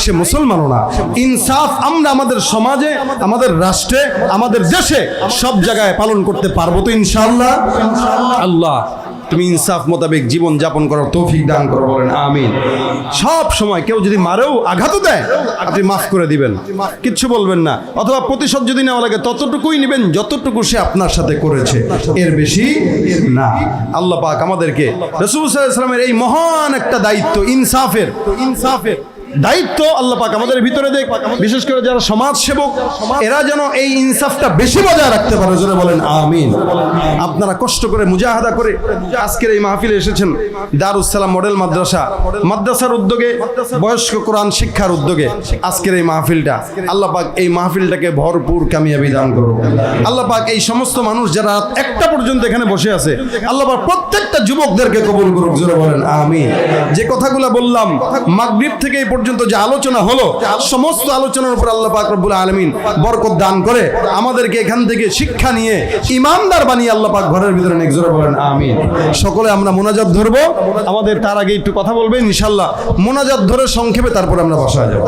সে মুসলমানও না। ইনসাফ আমরা আমাদের সমাজে, আমাদের রাষ্ট্রে, আমাদের দেশে সব জায়গায় পালন করতে পারবো তো ইনশাআল্লাহ? আল্লাহ তুমি ইনসাফ মোতাবেক জীবন যাপন করার তৌফিক দান করো, বলেন আমিন। সব সময় কেউ যদি মারেও আঘাতও দেয় আপনি মাফ করে দিবেন, কিচ্ছু বলবেন না, অথবা প্রতিশোধ যদি নেওয়া লাগে ততটুকুই নেবেন যতটুকু সে আপনার সাথে করেছে, এর বেশি না। আল্লাহ পাক আমাদেরকে রাসূল সাল্লাল্লাহু আলাইহি ওয়াসাল্লামের এই মহান একটা দায়িত্ব, ইনসাফের দায়িত্ব আল্লাহ পাক আমাদের ভিতরে দেখ, বিশেষ করে যারা সমাজ সেবক এরা যেন এই ইনসাফটা বেশি বজায় রাখতে পারে, জোরে বলেন আমিন। আপনারা কষ্ট করে মুজাহাদা করে আজকের এই মাহফিলে এসেছেন, দারুস সালাম মডেল মাদ্রাসার উদ্যোগে, বয়স্ক কোরআন শিক্ষার উদ্যোগে আজকের এই মাহফিলটা, আল্লাহ পাক এই মাহফিলটাকে ভরপুর কামিয়াবি দান করুন। আল্লাহ পাক এই সমস্ত মানুষ যারা 1টা পর্যন্ত এখানে বসে আছে, আল্লাহ পাক প্রত্যেকটা যুবকদেরকে কবুল করুক, জোরে বলেন আমিন। যে কথাগুলো বললাম মাগরিব থেকে এই পর্যন্ত যে আলোচনা হলো, সমস্ত আলোচনার উপর আল্লাহ পাক রব্বুল আলামিন বরকত দান করে আমাদেরকে এখান থেকে শিক্ষা নিয়ে ইমানদার বানিয়ে আল্লাহ পাক ঘরের ভিতরে নেক, জোরে বলেন আমিন। সকলে আমরা মোনাজাত ধরবো, আমাদের তার আগে একটু কথা বলবেন ইনশাআল্লাহ। মোনাজাত ধরে সংক্ষেপে তারপর আমরা বসা যাব।